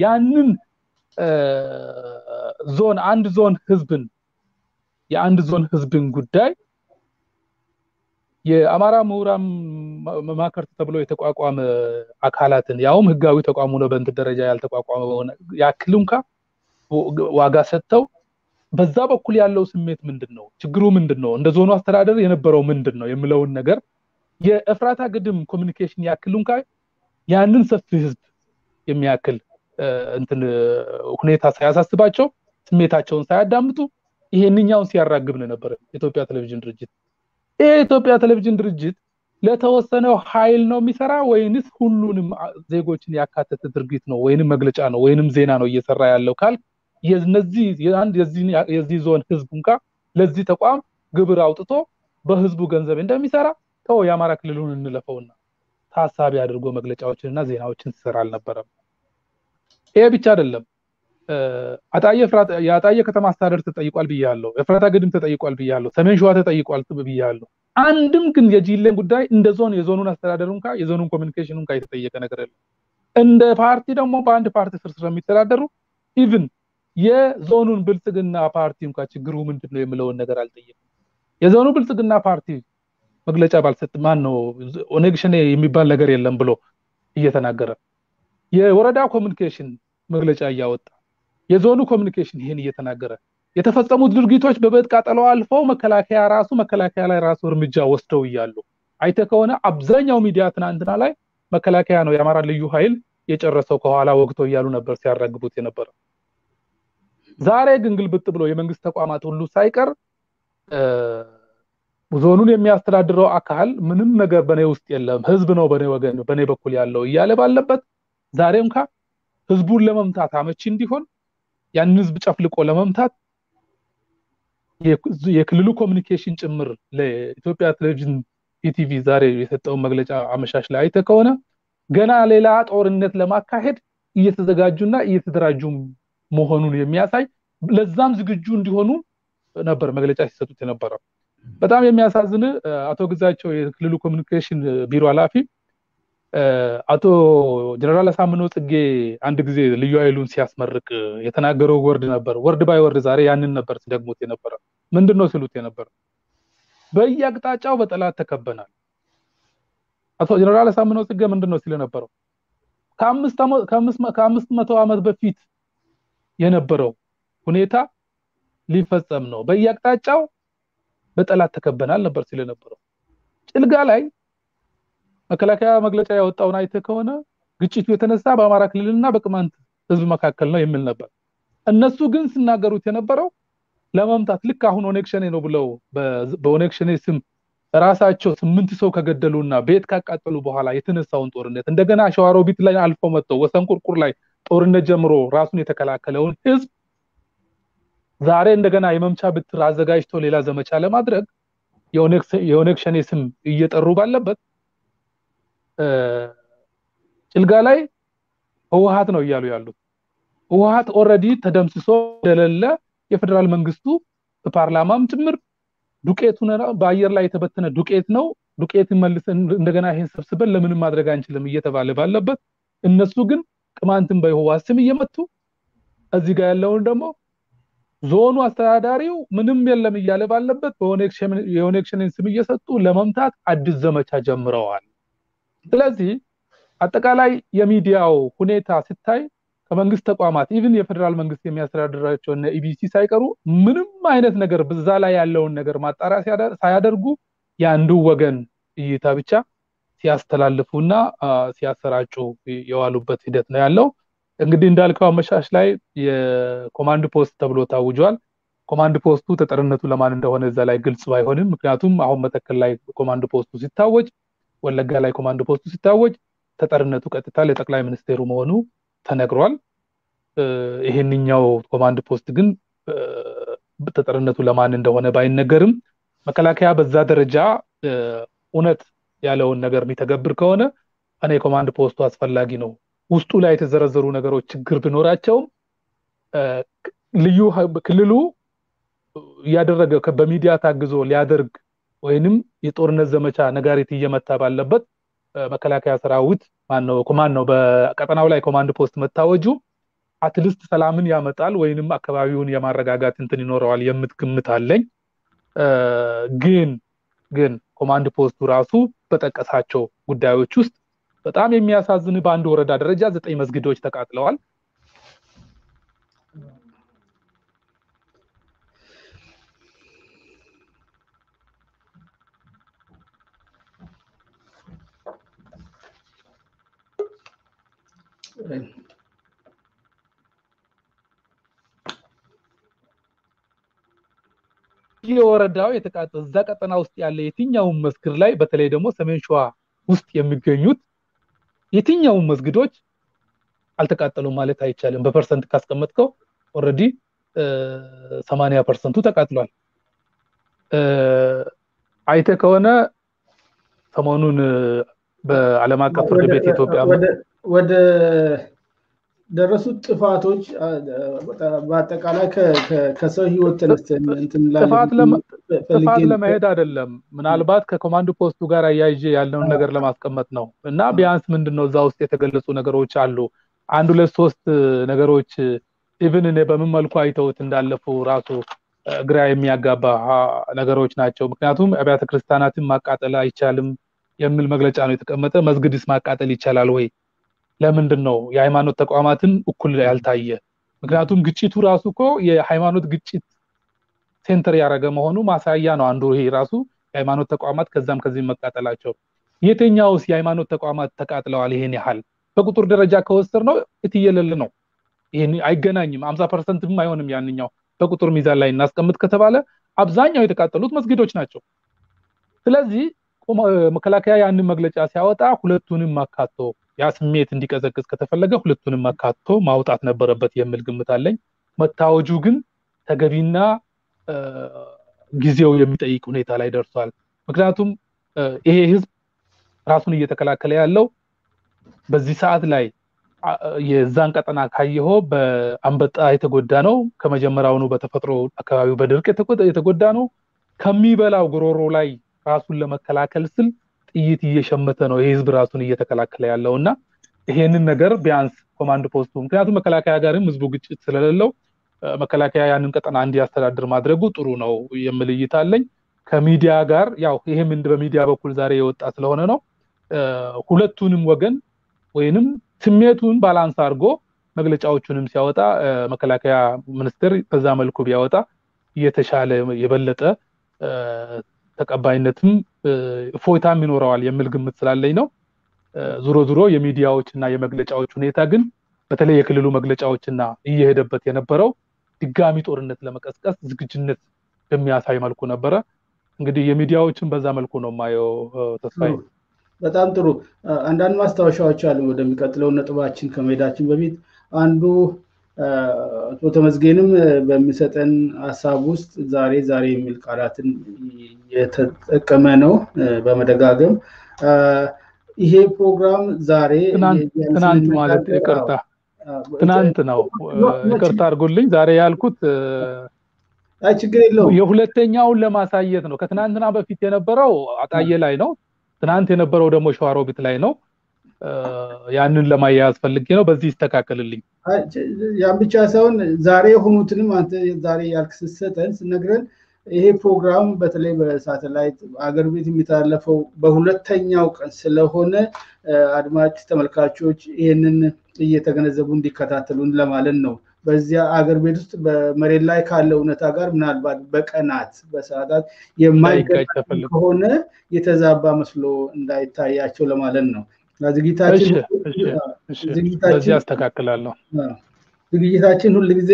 ያንን ዞን አንድ ዞን ህዝብን የአንድ ዞን ህዝብን ጉዳይ የአማራ ምሁራን መማከርት ተብሎ የተቋቋመ አካላትን ያውም ህጋዊ ተቋሙ ነው በእንት ደረጃ ያልተቋቋመ ያክሉንካ ዋጋ ሰጥተው በዛ በኩል ያለው ስሜት ምንድነው ችግሩ ምንድነው እንደ ዞኑ አስተዳደር የነበረው ምንድነው የሚለውን ነገር የኤፍራታ ግድም ኮሙኒኬሽን ያክሉንካ ያንን ሰፊ ህዝብ የሚያክል እንትን ሁኔታ ሳያሳስባቸው ስሜታቸውን ሳያዳምጡ ይሄንኛውን ሲያራግብ ነበር ኢትዮጵያ ቴሌቪዥን ድርጅት የኢትዮጵያ ቴሌቪዥን ድርጅት ለተወሰነው ኃይል ነው የሚሰራ ወይንስ ሁሉንም ዜጎችን ያካተተ ድርጊት ነው ወይንም መግለጫ ነው ወይንም ዜና ነው እየሰራ ያለው ካል የዚህ ዞን ህዝብ እንኳን ለዚህ ተቋም ግብር አውጥቶ በህዝቡ ገንዘብ እንደሚሰራ ተው የአማራ ክልሉን እንለፈውና ታሳቢ አድርጎ መግለጫዎችንና ዜናዎችን ሲሰራ አልነበረም ይሄ ብቻ አይደለም አጣየ ከተማ አስተዳደር ተጠይቋል ብያለሁ ኤፍራታ ግድም ተጠይቋል ብያለሁ ሰሜን ሸዋ ተጠይቋል ብያለሁ አንድም ግን የጂለን ጉዳይ እንደ ዞን የዞኑን አስተዳደሩን የዞኑን ኮሙኒኬሽኑን የተጠየቀ ነገር የለም እንደ ፓርቲ ደግሞ በአንድ ፓርቲ ስር የሚተዳደሩ ኢቭን የዞኑን ብልጽግና ፓርቲ እንኳን ችግሩ ምንድነው የሚለውን ነገር አልጠየቀም የዞኑ ብልጽግና ፓርቲ መግለጫ ባልሰጥ ማን ነው ኦኔግሽኔ የሚባል ነገር የለም ብሎ እየተናገረ የወረዳ ኮሙኒኬሽን መግለጫ ያወጣ የዞኑ ኮሙኒኬሽን ይሄን እየተናገረ የተፈጸሙት ድርጊቶች በበጥ ቃጠለው አልፈው መከላከያ ላይ ራሱ እርምጃ ወስደው ይያሉ አይተ ከሆነ አብዛኛው ሚዲያ ትናንትና ላይ መከላከያ ነው የአማራ ልዩ ኃይል የጨረሰው ከኋላ ወግቶ ይያሉ ነበር ሲያራግቡት የነበረ ዛሬ ግን ግልብጥ ብሎ የመንግስት ተቋማት ሁሉ ሳይቀር ዞኑን የሚያስተዳድረው አካል ምንም ነገር በኔ ውስጥ የለም ህዝብ ነው በኔ ወገን በኔ በኩል ያለው ይያለ ባለበት ዛሬ እንኳን ህዝቡን ለመምታት አመቺ እንዲሆን ያን ህዝብ ጨፍልቆ ለመምታት የክልሉ ኮሙኒኬሽን ጭምር ለኢትዮጵያ ቴሌቪዥን ኢቲቪ ዛሬ የሰጠው መግለጫ አመሻሽ ላይ አይተ ከሆነ ገና ሌላ ጦርነት ለማካሄድ እየተዘጋጁና እየተደራጁ መሆኑን የሚያሳይ ለዛም ዝግጁ እንዲሆኑ ነበር መግለጫ ሲሰጡት የነበረው በጣም የሚያሳዝን አቶ ግዛቸው የክልሉ ኮሙኒኬሽን ቢሮ ኃላፊ አቶ ጀነራል አሳምነው ጽጌ አንድ ጊዜ ልዩ ኃይሉን ሲያስመርቅ የተናገረው ወርድ ባይ ወርድ ዛሬ ያንን ነበር ሲደግሙት የነበረው ምንድነው ሲሉት የነበረው በየአቅጣጫው በጠላት ተከበናል አቶ ጀነራል አሳምነው ጽጌ ምንድነው ሲል የነበረው ከ500 ዓመት በፊት የነበረው ሁኔታ ሊፈጸም ነው በየአቅጣጫው በጠላት ተከበናል ነበር ሲል የነበረው ጭልጋ ላይ መከላከያ መግለጫ ያወጣውን አይተ ከሆነ ግጭቱ የተነሳ በአማራ ክልልና በቅማንት ህዝብ መካከል ነው የሚል ነበር እነሱ ግን ሲናገሩት የነበረው ለመምታት ልክ አሁን ኦኔክሽኔ ነው ብለው በኦኔክሽኔ ስም ራሳቸው 8 ሰው ከገደሉና ቤት ካቃጠሉ በኋላ የተነሳውን ጦርነት እንደገና ሸዋሮቢት ላይ አልፎ መጥተው ወሰንቁርቁር ላይ ጦርነት ጀምሮ ራሱን የተከላከለውን ህዝብ ዛሬ እንደገና የመምቻ ብትር አዘጋጅቶ ሌላ ዘመቻ ለማድረግ የኦኔክሽኔ ስም እየጠሩ ባለበት ጭልጋ ላይ ህወሓት ነው ይያሉ ያሉት ህወሓት ኦሬዲ ተደምስሶ ደለለ የፌደራል መንግስቱ በፓርላማም ጭምር ዱቄቱን በአየር ላይ የተበተነ ዱቄት ነው ዱቄት መልስ እንደገና ይሄን ሰብስበን ለምን ማድረግ አንችልም እየተባለ ባለበት እነሱ ግን ቅማንትን በህወሓት ስም እየመቱ እዚህ ጋር ያለውን ደግሞ ዞኑ አስተዳዳሪው ምንም የለም እያለ ባለበት የኦኔክሽንን ስም እየሰጡ ለመምታት አዲስ ዘመቻ ጀምረዋል። ስለዚህ አጠቃላይ የሚዲያው ሁኔታ ሲታይ ከመንግስት ተቋማት ኢቭን የፌደራል መንግስት የሚያስተዳድራቸው እና ኢቢሲ ሳይቀሩ ምንም አይነት ነገር በዛ ላይ ያለውን ነገር ማጣራት ሳያደርጉ ያንዱ ወገን እይታ ብቻ ሲያስተላልፉና ሲያሰራጩ የዋሉበት ሂደት ነው ያለው። እንግዲህ እንዳልከው አመሻሽ ላይ የኮማንድ ፖስት ተብሎ ታውጇል። ኮማንድ ፖስቱ ተጠርነቱ ለማን እንደሆነ እዛ ላይ ግልጽ ባይሆንም ምክንያቱም አሁን መተከል ላይ ኮማንድ ፖስቱ ሲታወጅ ወለጋ ላይ ኮማንድ ፖስቱ ሲታወጅ ተጠርነቱ ቀጥታ ለጠቅላይ ሚኒስቴሩ መሆኑ ተነግሯል። ይሄንኛው ኮማንድ ፖስት ግን ተጠርነቱ ለማን እንደሆነ ባይነገርም መከላከያ በዛ ደረጃ እውነት ያለውን ነገር የሚተገብር ከሆነ እኔ ኮማንድ ፖስቱ አስፈላጊ ነው። ውስጡ ላይ የተዘረዘሩ ነገሮች ችግር ቢኖራቸውም ልዩ ክልሉ ያደረገ በሚዲያ ታግዞ ሊያደርግ ወይንም የጦርነት ዘመቻ ነጋሪት እየመታ ባለበት መከላከያ ሰራዊት ማነው በቀጠናው ላይ ኮማንድ ፖስት መታወጁ አትሊስት ሰላምን ያመጣል ወይንም አካባቢውን የማረጋጋት እንትን ይኖረዋል የምትግምት አለኝ። ግን ኮማንድ ፖስቱ ራሱ በተጠቀሳቸው ጉዳዮች ውስጥ በጣም የሚያሳዝን በአንድ ወረዳ ደረጃ 9 መስጊዶች ተቃጥለዋል። የወረዳው የተቃጠለ እዛ ቀጠና ውስጥ ያለ የትኛውም መስጊድ ላይ በተለይ ደግሞ ሰሜን ሸዋ ውስጥ የሚገኙት የትኛውም መስጊዶች አልተቃጠሉም ማለት አይቻልም። በፐርሰንት ካስቀመጥከው ኦሬዲ 80% ተቃጥሏል። አይተ ከሆነ ሰሞኑን በዓለም አቀፍ ፍርድ ቤት ኢትዮጵያ ወደ ደረሱት ጥፋቶች በአጠቃላይ ከሰው ህይወት ተነስተን እንትን ጥፋት ለመሄድ አይደለም ምናልባት ከኮማንድ ፖስቱ ጋር አያይዤ ያለውን ነገር ለማስቀመጥ ነው እና ቢያንስ ምንድነው እዛ ውስጥ የተገለጹ ነገሮች አሉ። 1-2-3 ነገሮች ኢቭን እኔ በምን መልኩ አይተውት እንዳለፉ ራሱ ግራ የሚያጋባ ነገሮች ናቸው። ምክንያቱም አብያተ ክርስቲያናትን ማቃጠል አይቻልም የሚል መግለጫ ነው የተቀመጠ። መስጊድስ ማቃጠል ይቻላል ወይ? ለምንድነው የሃይማኖት ተቋማትን እኩል ያልታየ? ምክንያቱም ግጭቱ ራሱ እኮ የሃይማኖት ግጭት ሴንተር ያደረገ መሆኑ ማሳያ ነው። አንዱ ይሄ ራሱ የሃይማኖት ተቋማት ከዛም ከዚህ መቃጠላቸው የትኛውስ የሃይማኖት ተቋማት ተቃጥለዋል? ይሄን ያህል በቁጥር ደረጃ ከወሰድነው እትየለለ ነው። ይሄን አይገናኝም። 50%ም አይሆንም። ያንኛው በቁጥር ሚዛን ላይ እናስቀምጥ ከተባለ አብዛኛው የተቃጠሉት መስጊዶች ናቸው። ስለዚህ መከላከያ ያንን መግለጫ ሲያወጣ ሁለቱንም ማካቶ ያ ስሜት እንዲቀዘቅዝ ከተፈለገ ሁለቱንም ማካቶ ማውጣት ነበረበት የሚል ግምት አለኝ። መታወጁ ግን ተገቢና ጊዜው የሚጠይቅ ሁኔታ ላይ ደርሷል። ምክንያቱም ይሄ ህዝብ ራሱን እየተከላከለ ያለው በዚህ ሰዓት ላይ የዛን ቀጠና ካየሆ በአንበጣ የተጎዳ ነው። ከመጀመሪያውኑ በተፈጥሮ አካባቢው በድርቅ የተጎዳ ነው። ከሚበላው ጉሮሮ ላይ ራሱን ለመከላከል ስል ጥይት እየሸመተ ነው የህዝብ ራሱን እየተከላከለ ያለውና ይሄንን ነገር ቢያንስ ኮማንድ ፖስቱ ምክንያቱም መከላከያ ጋርም ህዝቡ ግጭት ስለሌለው መከላከያ ያንን ቀጠና እንዲያስተዳድር ማድረጉ ጥሩ ነው የሚል እይታ አለኝ። ከሚዲያ ጋር ያው ይሄም በሚዲያ በኩል ዛሬ የወጣ ስለሆነ ነው ሁለቱንም ወገን ወይንም ስሜቱን ባላንስ አድርጎ መግለጫዎቹንም ሲያወጣ መከላከያ ሚኒስትር በዛ መልኩ ቢያወጣ የተሻለ የበለጠ ተቀባይነትም ፎይታም ይኖረዋል የሚል ግምት ስላለኝ ነው። ዙሮ የሚዲያዎችና የመግለጫዎች ሁኔታ ግን በተለይ የክልሉ መግለጫዎችና እየሄደበት የነበረው ድጋሚ ጦርነት ለመቀስቀስ ዝግጁነት በሚያሳይ መልኩ ነበረ። እንግዲህ የሚዲያዎችን በዛ መልኩ ነው ማየው። ተስፋዬ በጣም ጥሩ። አንዳንድ ማስታወሻዎች አሉ ወደሚቀጥለው ነጥባችን ከመሄዳችን በፊት አንዱ አቶ ተመስገንም በሚሰጠን ሐሳብ ውስጥ ዛሬ የሚል ቃላትን የተጠቀመ ነው በመደጋገም ይሄ ፕሮግራም ዛሬ ትናንት ማለት ይቅርታ ትናንት ነው ይቅርታ አድርጉልኝ ዛሬ ያልኩት አይ ችግር የለውም የሁለተኛውን ለማሳየት ነው። ከትናንትና በፊት የነበረው አጣዬ ላይ ነው። ትናንት የነበረው ደግሞ ሸዋሮቢት ላይ ነው። ያንን ለማያያዝ ፈልጌ ነው በዚህ ይስተካከልልኝ ያን ብቻ ሳይሆን ዛሬ ሆኑትንም አንተ ዛሬ ያልክሰጠን ስነግረን ይሄ ፕሮግራም በተለይ በሳተላይት አገር ቤት የሚታለፈው በሁለተኛው ቀን ስለሆነ አድማጭ ተመልካቾች ይሄንን እየተገነዘቡ እንዲከታተሉን ለማለት ነው በዚያ አገር ቤት ውስጥ በመሬት ላይ ካለው እውነታ ጋር ምናልባት በቀናት በሰዓታት የማይገናኝ ከሆነ የተዛባ መስሎ እንዳይታያቸው ለማለት ነው ዝግጅታችን ያስተካክላለሁ ዝግጅታችን ሁሉ ጊዜ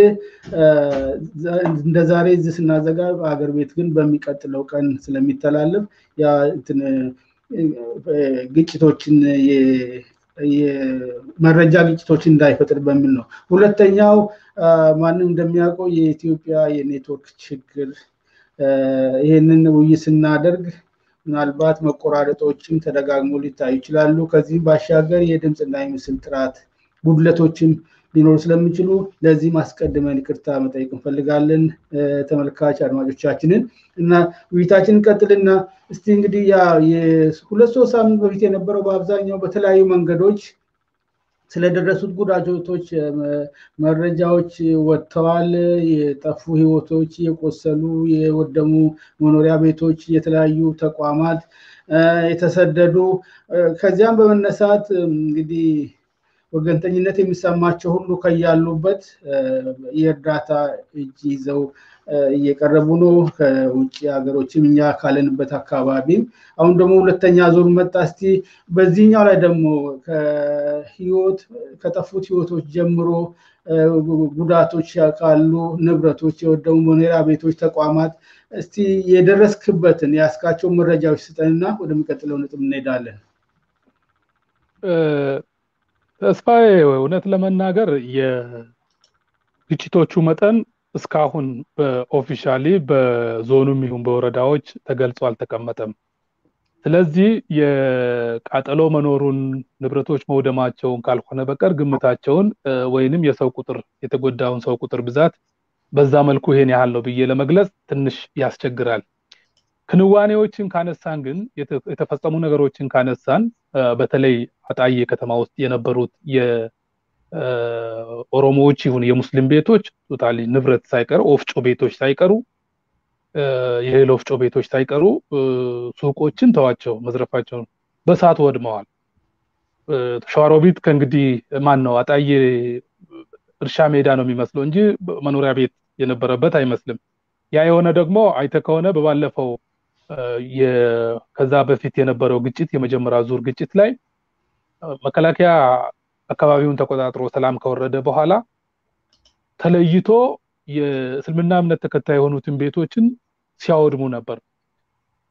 እንደ ዛሬ እዚህ ስናዘጋጅ አገር ቤት ግን በሚቀጥለው ቀን ስለሚተላለፍ ያ ግጭቶችን የመረጃ ግጭቶችን እንዳይፈጥር በሚል ነው ሁለተኛው ማንም እንደሚያውቀው የኢትዮጵያ የኔትወርክ ችግር ይሄንን ውይይት ስናደርግ ምናልባት መቆራረጦችን ተደጋግሞ ሊታዩ ይችላሉ ከዚህ ባሻገር የድምጽና የምስል ጥራት ጉድለቶችን ሊኖር ስለሚችሉ ለዚህ ማስቀደመን ይቅርታ መጠየቅ እንፈልጋለን ተመልካች አድማጮቻችንን እና ውይይታችንን ቀጥልና እስቲ እንግዲህ ያ የሁለት ሶስት ሳምንት በፊት የነበረው በአብዛኛው በተለያዩ መንገዶች ስለደረሱት ጉዳቶች መረጃዎች ወጥተዋል የጠፉ ህይወቶች የቆሰሉ የወደሙ መኖሪያ ቤቶች የተለያዩ ተቋማት የተሰደዱ ከዚያም በመነሳት እንግዲህ ወገንተኝነት የሚሰማቸው ሁሉ ከያሉበት የእርዳታ እጅ ይዘው እየቀረቡ ነው ከውጭ ሀገሮችም እኛ ካለንበት አካባቢም አሁን ደግሞ ሁለተኛ ዙር መጣ እስቲ በዚህኛው ላይ ደግሞ ከጠፉት ህይወቶች ጀምሮ ጉዳቶች ካሉ ንብረቶች የወደሙ መኖሪያ ቤቶች ተቋማት እስቲ የደረስክበትን ያስካቸው መረጃዎች ስጠንና ወደሚቀጥለው ነጥብ እንሄዳለን ተስፋዬ እውነት ለመናገር የግጭቶቹ መጠን እስካሁን በኦፊሻሊ በዞኑም ይሁን በወረዳዎች ተገልጾ አልተቀመጠም ስለዚህ የቃጠሎ መኖሩን ንብረቶች መውደማቸውን ካልሆነ በቀር ግምታቸውን ወይንም የሰው ቁጥር የተጎዳውን ሰው ቁጥር ብዛት በዛ መልኩ ይሄን ያህል ነው ብዬ ለመግለጽ ትንሽ ያስቸግራል ክንዋኔዎችን ካነሳን ግን የተፈጸሙ ነገሮችን ካነሳን በተለይ አጣዬ ከተማ ውስጥ የነበሩት የኦሮሞዎች ይሁን የሙስሊም ቤቶች ቶታሊ ንብረት ሳይቀር ኦፍጮ ቤቶች ሳይቀሩ የሄሎ ኦፍጮ ቤቶች ሳይቀሩ ሱቆችን ተዋቸው መዝረፋቸውን በሳት ወድመዋል ሸዋሮቢት ከእንግዲህ ማን ነው አጣዬ እርሻ ሜዳ ነው የሚመስለው እንጂ መኖሪያ ቤት የነበረበት አይመስልም ያ የሆነ ደግሞ አይተ ከሆነ በባለፈው ከዛ በፊት የነበረው ግጭት የመጀመሪያ ዙር ግጭት ላይ መከላከያ አካባቢውን ተቆጣጥሮ ሰላም ከወረደ በኋላ ተለይቶ የእስልምና እምነት ተከታይ የሆኑትን ቤቶችን ሲያወድሙ ነበር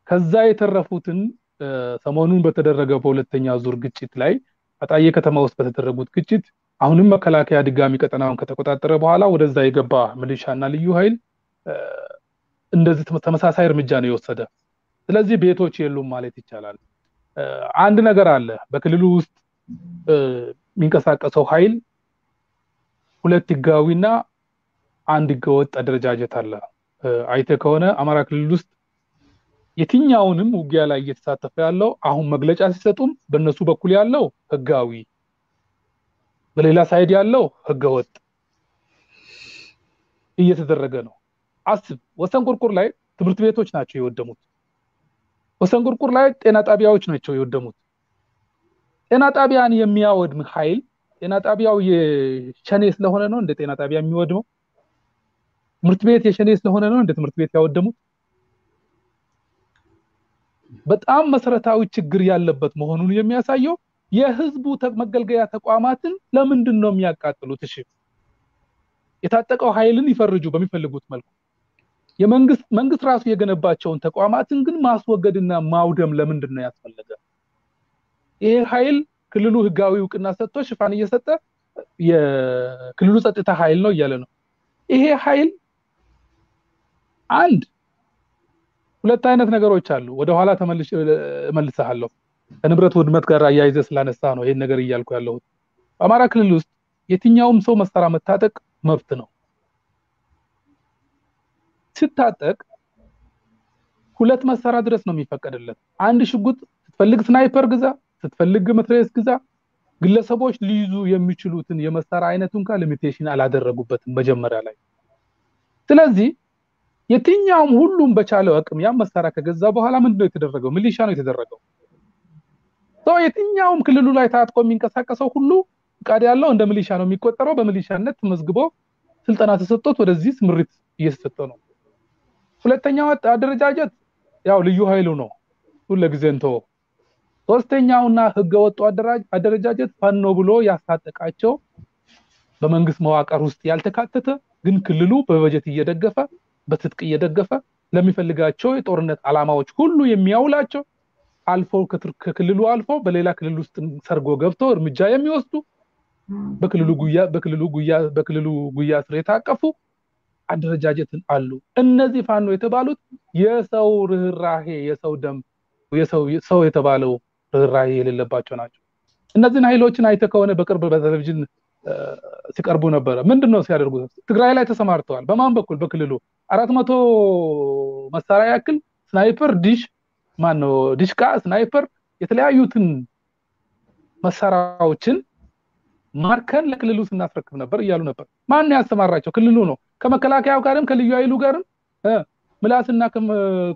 ከዛ የተረፉትን ሰሞኑን በተደረገው በሁለተኛ ዙር ግጭት ላይ አጣዬ ከተማ ውስጥ በተደረጉት ግጭት አሁንም መከላከያ ድጋሚ ቀጠናውን ከተቆጣጠረ በኋላ ወደዛ የገባ ሚሊሻና ልዩ ኃይል እንደዚህ ተመሳሳይ እርምጃ ነው የወሰደ ስለዚህ ቤቶች የሉም ማለት ይቻላል አንድ ነገር አለ በክልሉ ውስጥ የሚንቀሳቀሰው ኃይል ሁለት ህጋዊና አንድ ህገወጥ አደረጃጀት አለ አይተ ከሆነ አማራ ክልል ውስጥ የትኛውንም ውጊያ ላይ እየተሳተፈ ያለው አሁን መግለጫ ሲሰጡም በእነሱ በኩል ያለው ህጋዊ በሌላ ሳይድ ያለው ህገወጥ እየተደረገ ነው አስብ ወሰን ቁርቁር ላይ ትምህርት ቤቶች ናቸው የወደሙት ወሰን ቁርቁር ላይ ጤና ጣቢያዎች ናቸው የወደሙት ጤና ጣቢያን የሚያወድም ኃይል ጤና ጣቢያው የሸኔ ስለሆነ ነው እንደ ጤና ጣቢያ የሚወድመው ትምህርት ቤት የሸኔ ስለሆነ ነው እንደ ትምህርት ቤት ያወደሙት በጣም መሰረታዊ ችግር ያለበት መሆኑን የሚያሳየው የህዝቡ መገልገያ ተቋማትን ለምንድን ነው የሚያቃጥሉት እሺ የታጠቀው ኃይልን ይፈርጁ በሚፈልጉት መልኩ መንግስት ራሱ የገነባቸውን ተቋማትን ግን ማስወገድና ማውደም ለምንድን ነው ያስፈልገ ይሄ ኃይል ክልሉ ህጋዊ እውቅና ሰጥቶ ሽፋን እየሰጠ የክልሉ ጸጥታ ኃይል ነው እያለ ነው ይሄ ኃይል አንድ ሁለት አይነት ነገሮች አሉ ወደ ኋላ ተመልሰሃለሁ ከንብረት ውድመት ጋር አያይዘ ስላነሳ ነው ይሄን ነገር እያልኩ ያለው በአማራ ክልል ውስጥ የትኛውም ሰው መሳሪያ መታጠቅ መብት ነው ሲታጠቅ ሁለት መሳሪያ ድረስ ነው የሚፈቀድለት አንድ ሽጉጥ ስትፈልግ ስናይፐር ግዛ ስትፈልግ መትረየስ ግዛ ግለሰቦች ሊይዙ የሚችሉትን የመሳሪያ አይነቱን ሊሚቴሽን አላደረጉበትም መጀመሪያ ላይ። ስለዚህ የትኛውም ሁሉም በቻለው አቅም ያ መሳሪያ ከገዛ በኋላ ምንድነው የተደረገው? ሚሊሻ ነው የተደረገው። የትኛውም ክልሉ ላይ ታጥቆ የሚንቀሳቀሰው ሁሉ ፍቃድ ያለው እንደ ሚሊሻ ነው የሚቆጠረው። በሚሊሻነት ተመዝግቦ ስልጠና ተሰጥቶት ወደዚህ ስምሪት እየተሰጠ ነው። ሁለተኛው አደረጃጀት ያው ልዩ ኃይሉ ነው ሁለጊዜንቶ። ሶስተኛውና ህገወጡ አደረጃጀት ፋኖ ብሎ ያስታጠቃቸው በመንግስት መዋቅር ውስጥ ያልተካተተ ግን ክልሉ በበጀት እየደገፈ በትጥቅ እየደገፈ ለሚፈልጋቸው የጦርነት አላማዎች ሁሉ የሚያውላቸው አልፎ ከክልሉ አልፎ በሌላ ክልል ውስጥ ሰርጎ ገብቶ እርምጃ የሚወስዱ በክልሉ ጉያ ስር የታቀፉ አደረጃጀትን አሉ። እነዚህ ፋኖ የተባሉት የሰው ርህራሄ የሰው ደም ሰው የተባለው ርህራሄ የሌለባቸው ናቸው። እነዚህን ኃይሎችን አይተ ከሆነ በቅርብ በቴሌቪዥን ሲቀርቡ ነበር። ምንድነው ሲያደርጉ? ትግራይ ላይ ተሰማርተዋል። በማን በኩል? በክልሉ 400 መሳሪያ ያክል ስናይፐር ዲሽቃ ስናይፐር የተለያዩትን መሳሪያዎችን ማርከን ለክልሉ ስናስረክብ ነበር እያሉ ነበር። ማን ያስተማራቸው? ክልሉ ነው። ከመከላከያው ጋርም ከልዩ ኃይሉ ጋርም ምላስና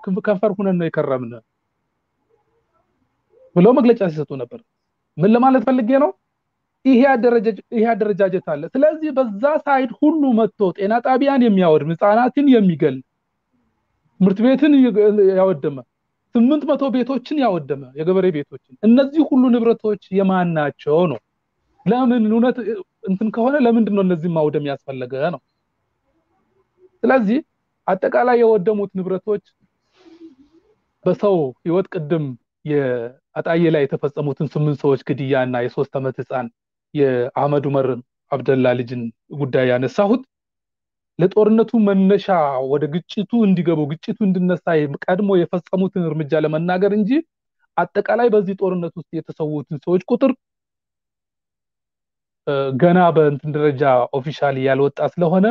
ከንፈር ሆነን ነው የከረምን ብሎ መግለጫ ሲሰጡ ነበር። ምን ለማለት ፈልጌ ነው? ይሄ አደረጃጀት አለ። ስለዚህ በዛ ሳይድ ሁሉ መጥቶ ጤና ጣቢያን የሚያወድም፣ ህፃናትን የሚገል፣ ትምህርት ቤትን ያወደመ፣ 800 ቤቶችን ያወደመ የገበሬ ቤቶችን፣ እነዚህ ሁሉ ንብረቶች የማን ናቸው ነው? ለምን እውነት እንትን ከሆነ ለምንድን ነው እነዚህ ማውደም ያስፈልገ ነው? ስለዚህ አጠቃላይ የወደሙት ንብረቶች በሰው ህይወት ቅድም የአጣዬ ላይ የተፈጸሙትን 8 ሰዎች ግድያና የ3 ዓመት ህፃን የአህመድ ዑመር አብደላ ልጅን ጉዳይ ያነሳሁት ለጦርነቱ መነሻ ወደ ግጭቱ እንዲገቡ ግጭቱ እንድነሳ ቀድሞ የፈጸሙትን እርምጃ ለመናገር እንጂ አጠቃላይ በዚህ ጦርነት ውስጥ የተሰዉትን ሰዎች ቁጥር ገና በእንትን ደረጃ ኦፊሻሊ ያልወጣ ስለሆነ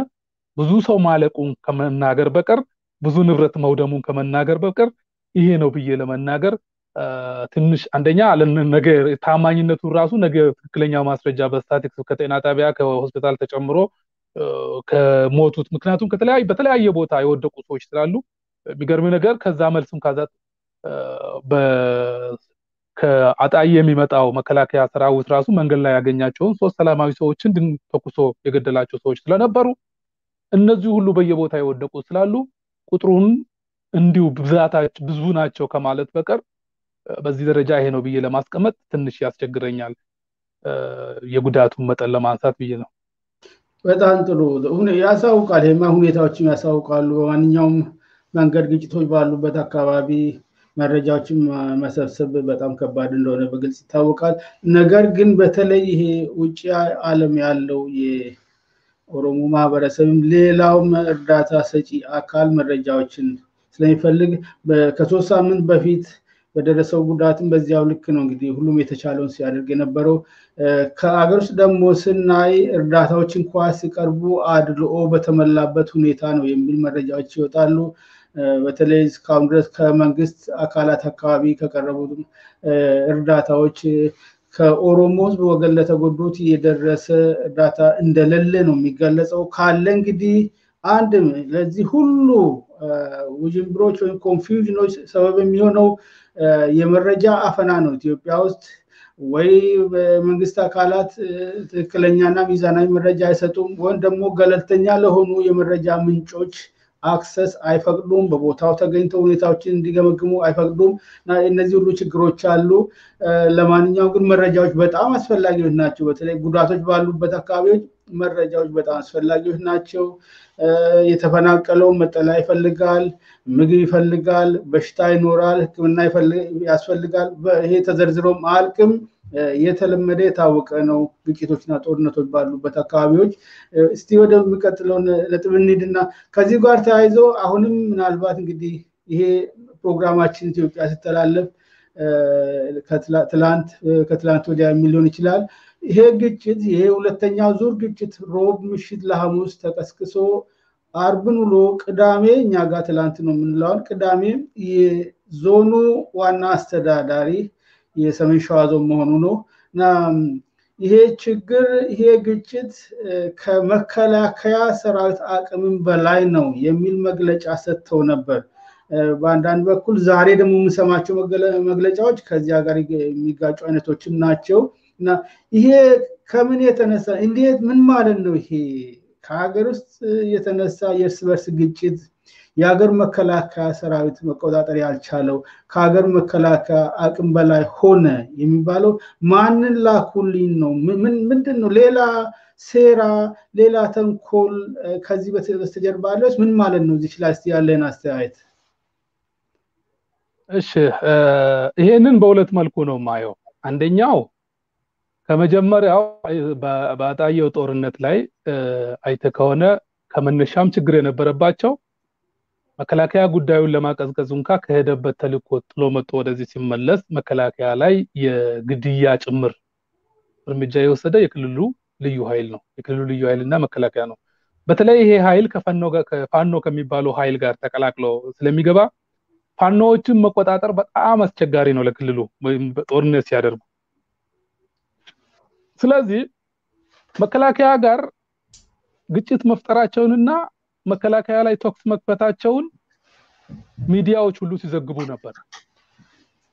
ብዙ ሰው ማለቁን ከመናገር በቀር ብዙ ንብረት መውደሙን ከመናገር በቀር ይሄ ነው ብዬ ለመናገር ትንሽ አንደኛ ነገ ታማኝነቱ ራሱ ነገ ትክክለኛው ማስረጃ በስታቲስቲክስ ከጤና ጣቢያ ከሆስፒታል ተጨምሮ ከሞቱት ምክንያቱም በተለያየ ቦታ የወደቁ ሰዎች ስላሉ የሚገርም ነገር ከዛ መልስም ካዛት ከአጣዬ የሚመጣው መከላከያ ሰራዊት ራሱ መንገድ ላይ ያገኛቸውን 3 ሰላማዊ ሰዎችን ተኩሶ የገደላቸው ሰዎች ስለነበሩ እነዚህ ሁሉ በየቦታ የወደቁ ስላሉ ቁጥሩን እንዲሁ ብዛታቸው ብዙ ናቸው ከማለት በቀር በዚህ ደረጃ ይሄ ነው ብዬ ለማስቀመጥ ትንሽ ያስቸግረኛል። የጉዳቱን መጠን ለማንሳት ብዬ ነው። በጣም ጥሩ ያሳውቃል። ሁኔታዎችን ያሳውቃሉ። በማንኛውም መንገድ ግጭቶች ባሉበት አካባቢ መረጃዎችን መሰብሰብ በጣም ከባድ እንደሆነ በግልጽ ይታወቃል። ነገር ግን በተለይ ይሄ ውጪ ዓለም ያለው የኦሮሞ ማህበረሰብም ሌላውም እርዳታ ሰጪ አካል መረጃዎችን ስለሚፈልግ ከ3 ሳምንት በፊት በደረሰው ጉዳትም በዚያው ልክ ነው እንግዲህ ሁሉም የተቻለውን ሲያደርግ የነበረው። ከአገር ውስጥ ደግሞ ስናይ እርዳታዎች እንኳን ሲቀርቡ አድልኦ በተመላበት ሁኔታ ነው የሚል መረጃዎች ይወጣሉ። በተለይ እስካሁን ድረስ ከመንግስት አካላት አካባቢ ከቀረቡት እርዳታዎች ከኦሮሞ ህዝብ ወገን ለተጎዱት የደረሰ እርዳታ እንደሌለ ነው የሚገለጸው። ካለ እንግዲህ አንድም ለዚህ ሁሉ ውጅንብሮች ወይም ኮንፊውዥኖች ሰበብ የሚሆነው የመረጃ አፈና ነው። ኢትዮጵያ ውስጥ ወይ በመንግስት አካላት ትክክለኛና ሚዛናዊ መረጃ አይሰጡም ወይም ደግሞ ገለልተኛ ለሆኑ የመረጃ ምንጮች አክሰስ አይፈቅዱም፣ በቦታው ተገኝተው ሁኔታዎችን እንዲገመግሙ አይፈቅዱም። እነዚህ ሁሉ ችግሮች አሉ። ለማንኛውም ግን መረጃዎች በጣም አስፈላጊዎች ናቸው። በተለይ ጉዳቶች ባሉበት አካባቢዎች መረጃዎች በጣም አስፈላጊዎች ናቸው። የተፈናቀለው መጠለያ ይፈልጋል፣ ምግብ ይፈልጋል፣ በሽታ ይኖራል፣ ሕክምና ያስፈልጋል። ይሄ ተዘርዝሮም አልቅም የተለመደ የታወቀ ነው። ግጭቶችና ጦርነቶች ባሉበት አካባቢዎች እስቲ ወደ የሚቀጥለው ነጥብ እንሂድና ከዚህ ጋር ተያይዞ አሁንም ምናልባት እንግዲህ ይሄ ፕሮግራማችን ኢትዮጵያ ሲተላለፍ ከትላንት ወዲያ ሊሆን ይችላል። ይሄ ግጭት ይሄ ሁለተኛው ዙር ግጭት ሮብ ምሽት ለሐሙስ ተቀስቅሶ አርብን ውሎ ቅዳሜ እኛ ጋር ትላንት ነው የምንለው ቅዳሜ የዞኑ ዋና አስተዳዳሪ የሰሜን ሸዋ ዞን መሆኑ ነው እና ይሄ ችግር ይሄ ግጭት ከመከላከያ ሰራዊት አቅም በላይ ነው የሚል መግለጫ ሰጥተው ነበር። በአንዳንድ በኩል ዛሬ ደግሞ የምንሰማቸው መግለጫዎች ከዚያ ጋር የሚጋጩ አይነቶችም ናቸው እና ይሄ ከምን የተነሳ እንዴት ምን ማለት ነው? ይሄ ከሀገር ውስጥ የተነሳ የእርስ በርስ ግጭት የሀገር መከላከያ ሰራዊት መቆጣጠር ያልቻለው ከሀገር መከላከያ አቅም በላይ ሆነ የሚባለው ማንን ላኩልኝ ነው? ምንድን ነው? ሌላ ሴራ፣ ሌላ ተንኮል ከዚህ በስተጀርባ ያለው ምን ማለት ነው? እዚህ ላይ ያለን አስተያየት። እሺ ይሄንን በሁለት መልኩ ነው ማየው። አንደኛው ከመጀመሪያው በአጣየው ጦርነት ላይ አይተ ከሆነ ከመነሻም ችግር የነበረባቸው መከላከያ ጉዳዩን ለማቀዝቀዝ እንኳን ከሄደበት ተልኮ ጥሎ መጥቶ ወደዚህ ሲመለስ መከላከያ ላይ የግድያ ጭምር እርምጃ የወሰደ የክልሉ ልዩ ኃይል ነው። የክልሉ ልዩ ኃይልና መከላከያ ነው። በተለይ ይሄ ኃይል ከፋኖ ከሚባለው ኃይል ጋር ተቀላቅሎ ስለሚገባ ፋኖዎችን መቆጣጠር በጣም አስቸጋሪ ነው ለክልሉ ወይም ጦርነት ሲያደርጉ። ስለዚህ መከላከያ ጋር ግጭት መፍጠራቸውንና መከላከያ ላይ ቶክስ መክፈታቸውን ሚዲያዎች ሁሉ ሲዘግቡ ነበር።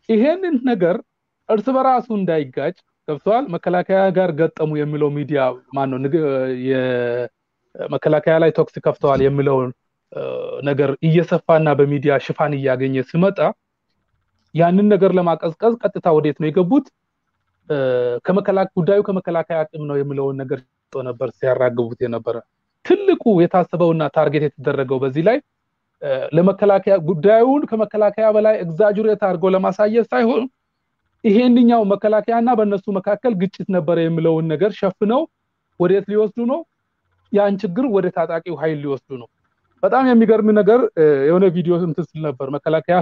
ይሄንን ነገር እርስ በራሱ እንዳይጋጭ ገብቷል። መከላከያ ጋር ገጠሙ የሚለው ሚዲያ ማን ነው የመከላከያ ላይ ቶክስ ከፍተዋል የሚለው ነገር እየሰፋና በሚዲያ ሽፋን እያገኘ ሲመጣ ያንን ነገር ለማቀዝቀዝ ቀጥታ ወዴት ነው የገቡት? ጉዳዩ ከመከላከያ አቅም ነው የሚለው ነገር ነበር ሲያራግቡት የነበረ። ትልቁ የታሰበውና ታርጌት የተደረገው በዚህ ላይ ለመከላከያ ጉዳዩን ከመከላከያ በላይ ኤግዛጀሬት አድርጎ ለማሳየት ሳይሆን ይሄንኛው መከላከያና በእነሱ መካከል ግጭት ነበር የሚለውን ነገር ሸፍነው ወዴት ሊወስዱ ነው? ያን ችግር ወደ ታጣቂው ኃይል ሊወስዱ ነው። በጣም የሚገርም ነገር የሆነ ቪዲዮ እንትን ነበር። መከላከያ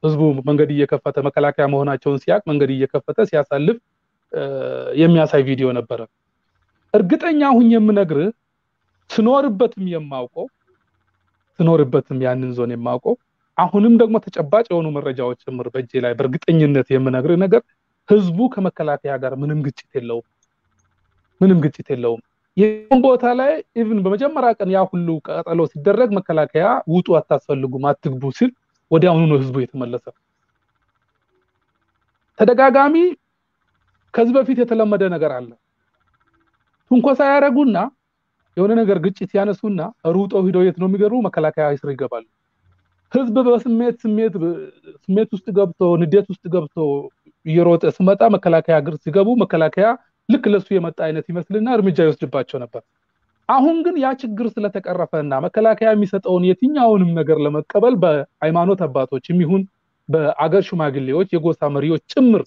ህዝቡ መንገድ እየከፈተ መከላከያ መሆናቸውን ሲያቅ መንገድ እየከፈተ ሲያሳልፍ የሚያሳይ ቪዲዮ ነበር። እርግጠኛ ሁኝ የምነግርህ ስኖርበትም ያንን ዞን የማውቀው አሁንም ደግሞ ተጨባጭ የሆኑ መረጃዎች ጭምር በእጄ ላይ በእርግጠኝነት የምነግርህ ነገር ህዝቡ ከመከላከያ ጋር ምንም ግጭት የለውም። ይሄን ቦታ ላይ ኢቭን በመጀመሪያ ቀን ያ ሁሉ ቀጠሎ ሲደረግ መከላከያ ውጡ አታስፈልጉም አትግቡ ሲል ወዲያውኑ ነው ህዝቡ የተመለሰ። ተደጋጋሚ ከዚህ በፊት የተለመደ ነገር አለ። ትንኮሳ ያረጉና የሆነ ነገር ግጭት ያነሱና ሩጦ ሂዶ የት ነው የሚገሩ? መከላከያ ስር ይገባሉ። ህዝብ በስሜት ውስጥ ገብቶ ንዴት ውስጥ ገብቶ እየሮጠ ሲመጣ መከላከያ ግር ሲገቡ መከላከያ ልክ ለሱ የመጣ አይነት ይመስልና እርምጃ ይወስድባቸው ነበር። አሁን ግን ያ ችግር ስለተቀረፈና መከላከያ የሚሰጠውን የትኛውንም ነገር ለመቀበል በሃይማኖት አባቶችም ይሁን በአገር ሽማግሌዎች የጎሳ መሪዎች ጭምር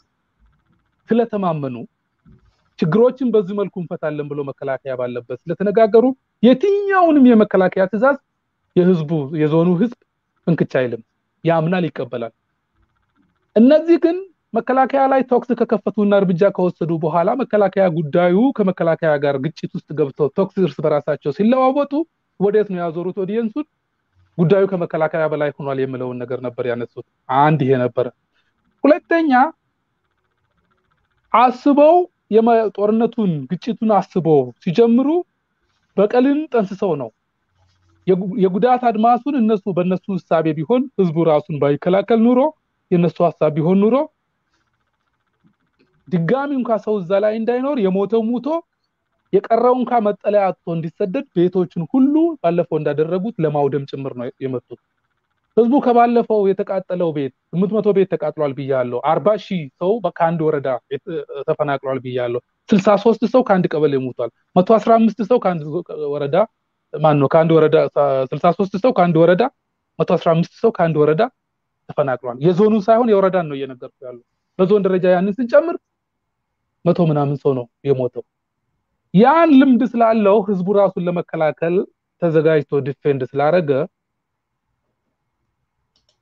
ስለተማመኑ ችግሮችን በዚህ መልኩ እንፈታለን ብሎ መከላከያ ባለበት ስለተነጋገሩ የትኛውንም የመከላከያ ትዕዛዝ የዞኑ ህዝብ እንክቻ አይልም፣ ያምናል፣ ይቀበላል። እነዚህ ግን መከላከያ ላይ ቶክስ ከከፈቱና እርምጃ ከወሰዱ በኋላ መከላከያ ጉዳዩ ከመከላከያ ጋር ግጭት ውስጥ ገብተው ቶክስ እርስ በራሳቸው ሲለዋወጡ ወዴት ነው ያዞሩት? ኦዲየንሱን ጉዳዩ ከመከላከያ በላይ ሆኗል የሚለውን ነገር ነበር ያነሱት። አንድ ይሄ ነበር። ሁለተኛ አስበው የጦርነቱን ግጭቱን አስበው ሲጀምሩ በቀልን ጠንስሰው ነው። የጉዳት አድማሱን በእነሱ ሐሳብ ቢሆን ህዝቡ ራሱን ባይከላከል ኑሮ የነሱ ሐሳብ ቢሆን ኑሮ ድጋሚ እንኳን ሰው እዛ ላይ እንዳይኖር የሞተው ሞቶ የቀረው እንኳን መጠለያ አጥቶ እንዲሰደድ ቤቶችን ሁሉ ባለፈው እንዳደረጉት ለማውደም ጭምር ነው የመጡት። ህዝቡ ከባለፈው የተቃጠለው ቤት 800 ቤት ተቃጥሏል ብያለሁ። 40,000 ሰው በካንድ ወረዳ ተፈናቅሏል ብያለሁ። 63 ሰው ካንድ ቀበሌ ሞቷል። 115 ሰው ካንድ ወረዳ ካንድ ወረዳ 63 ሰው ካንድ ወረዳ 115 ሰው ካንድ ወረዳ ተፈናቅሏል። የዞኑ ሳይሆን የወረዳን ነው እየነገርኩ ያለው። በዞን ደረጃ ያንን ስንጨምር 100 ምናምን ሰው ነው የሞተው። ያን ልምድ ስላለው ህዝቡ ራሱን ለመከላከል ተዘጋጅቶ ዲፌንድ ስላረገ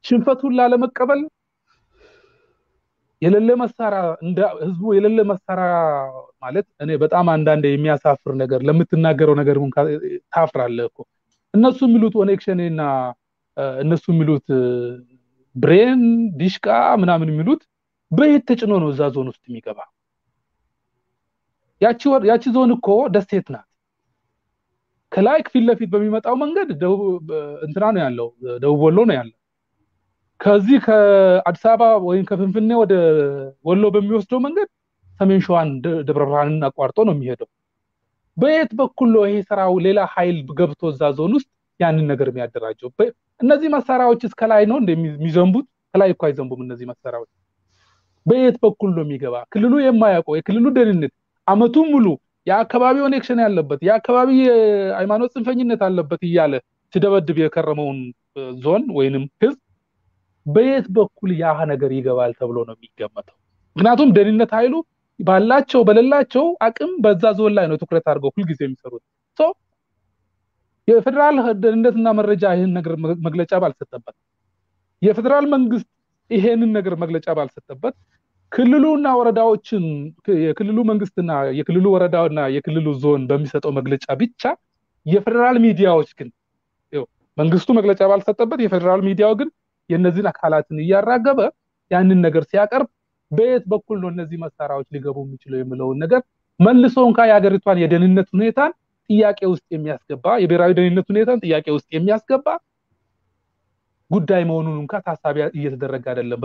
ሽንፈቱን ላለመቀበል የሌለ መሳሪያ ህዝቡ የሌለ መሳሪያ ማለት እኔ በጣም አንዳንዴ የሚያሳፍር ነገር ለምትናገረው ነገር እንኳን ታፍራለህ እኮ። እነሱ የሚሉት ኦኔክሽንና እነሱ የሚሉት ብሬን ዲሽቃ ምናምን የሚሉት በየት ተጭኖ ነው እዛ ዞን ውስጥ የሚገባ? ያቺ ዞን እኮ ደሴት ናት ከላይ ፊት ለፊት በሚመጣው መንገድ ደቡብ እንትና ነው ያለው ደቡብ ወሎ ነው ያለው ከዚህ ከአዲስ አበባ ወይም ከፍንፍኔ ወደ ወሎ በሚወስደው መንገድ ሰሜን ሸዋን ደብረ ብርሃንን አቋርጦ ነው የሚሄደው በየት በኩል ነው ይሄ ሰራው ሌላ ኃይል ገብቶ እዛ ዞን ውስጥ ያንን ነገር የሚያደራጀው እነዚህ መሳሪያዎች እስከላይ ነው እንደሚዘንቡት ከላይ እኮ አይዘንቡም እነዚህ መሳሪያዎች በየት በኩል ነው የሚገባ ክልሉ የማያውቀው የክልሉ ደህንነት አመቱን ሙሉ የአካባቢው ኮኔክሽን ያለበት የአካባቢ ሃይማኖት ጽንፈኝነት አለበት ይያለ ሲደበድብ የከረመውን ዞን ወይንም ህዝብ በየት በኩል ያ ነገር ይገባል ተብሎ ነው የሚገመተው ምክንያቱም ደህንነት ኃይሉ ባላቸው በለላቸው አቅም በዛ ዞን ላይ ነው ትኩረት አድርገው ሁሉ ጊዜ የሚሰሩት የፌደራል ደህንነትና መረጃ ይሄን ነገር መግለጫ ባልሰጠበት የፌደራል መንግስት ይሄንን ነገር መግለጫ ባልሰጠበት ክልሉና ወረዳዎችን የክልሉ መንግስትና የክልሉ ወረዳውና የክልሉ ዞን በሚሰጠው መግለጫ ብቻ የፌደራል ሚዲያዎች ግን መንግስቱ መግለጫ ባልሰጠበት የፌደራል ሚዲያው ግን የነዚህን አካላትን ያራገበ ያንን ነገር ሲያቀርብ በየት በኩል ነው እነዚህ መሳሪያዎች ሊገቡ የሚችለው የሚለውን ነገር መልሶ እንኳን የሀገሪቷን የደህንነት ሁኔታን ጥያቄ ውስጥ የሚያስገባ የብሔራዊ ደህንነት ሁኔታን ጥያቄ ውስጥ የሚያስገባ ጉዳይ መሆኑን እንኳን ታሳቢ እየተደረገ አይደለም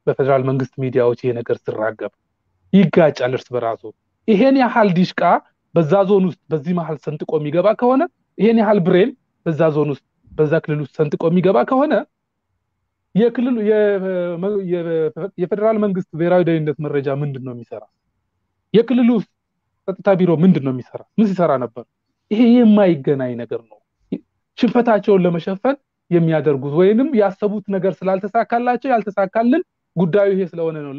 በፌደራል መንግስት ሚዲያዎች ይሄ ነገር ሲራገብ ይጋጫል እርስ በራሱ ይሄን ያህል ዲሽቃ በዛ ዞን ውስጥ በዚህ መሃል ሰንጥቆ የሚገባ ከሆነ ይሄን ያህል ብሬን በዛ ዞን ውስጥ በዛ ክልል ውስጥ ሰንጥቆ የሚገባ ከሆነ የክልሉ የፌደራል መንግስት ብሔራዊ ደህንነት መረጃ ምንድነው የሚሰራ የክልሉ ጸጥታ ቢሮ ምንድነው የሚሰራ ምን ሲሰራ ነበር ይሄ የማይገናኝ ነገር ነው ሽፈታቸውን ለመሸፈን የሚያደርጉት ወይንም ያሰቡት ነገር ስላልተሳካላቸው ያልተሳካልን ጉዳዩ ይሄ ስለሆነ ነው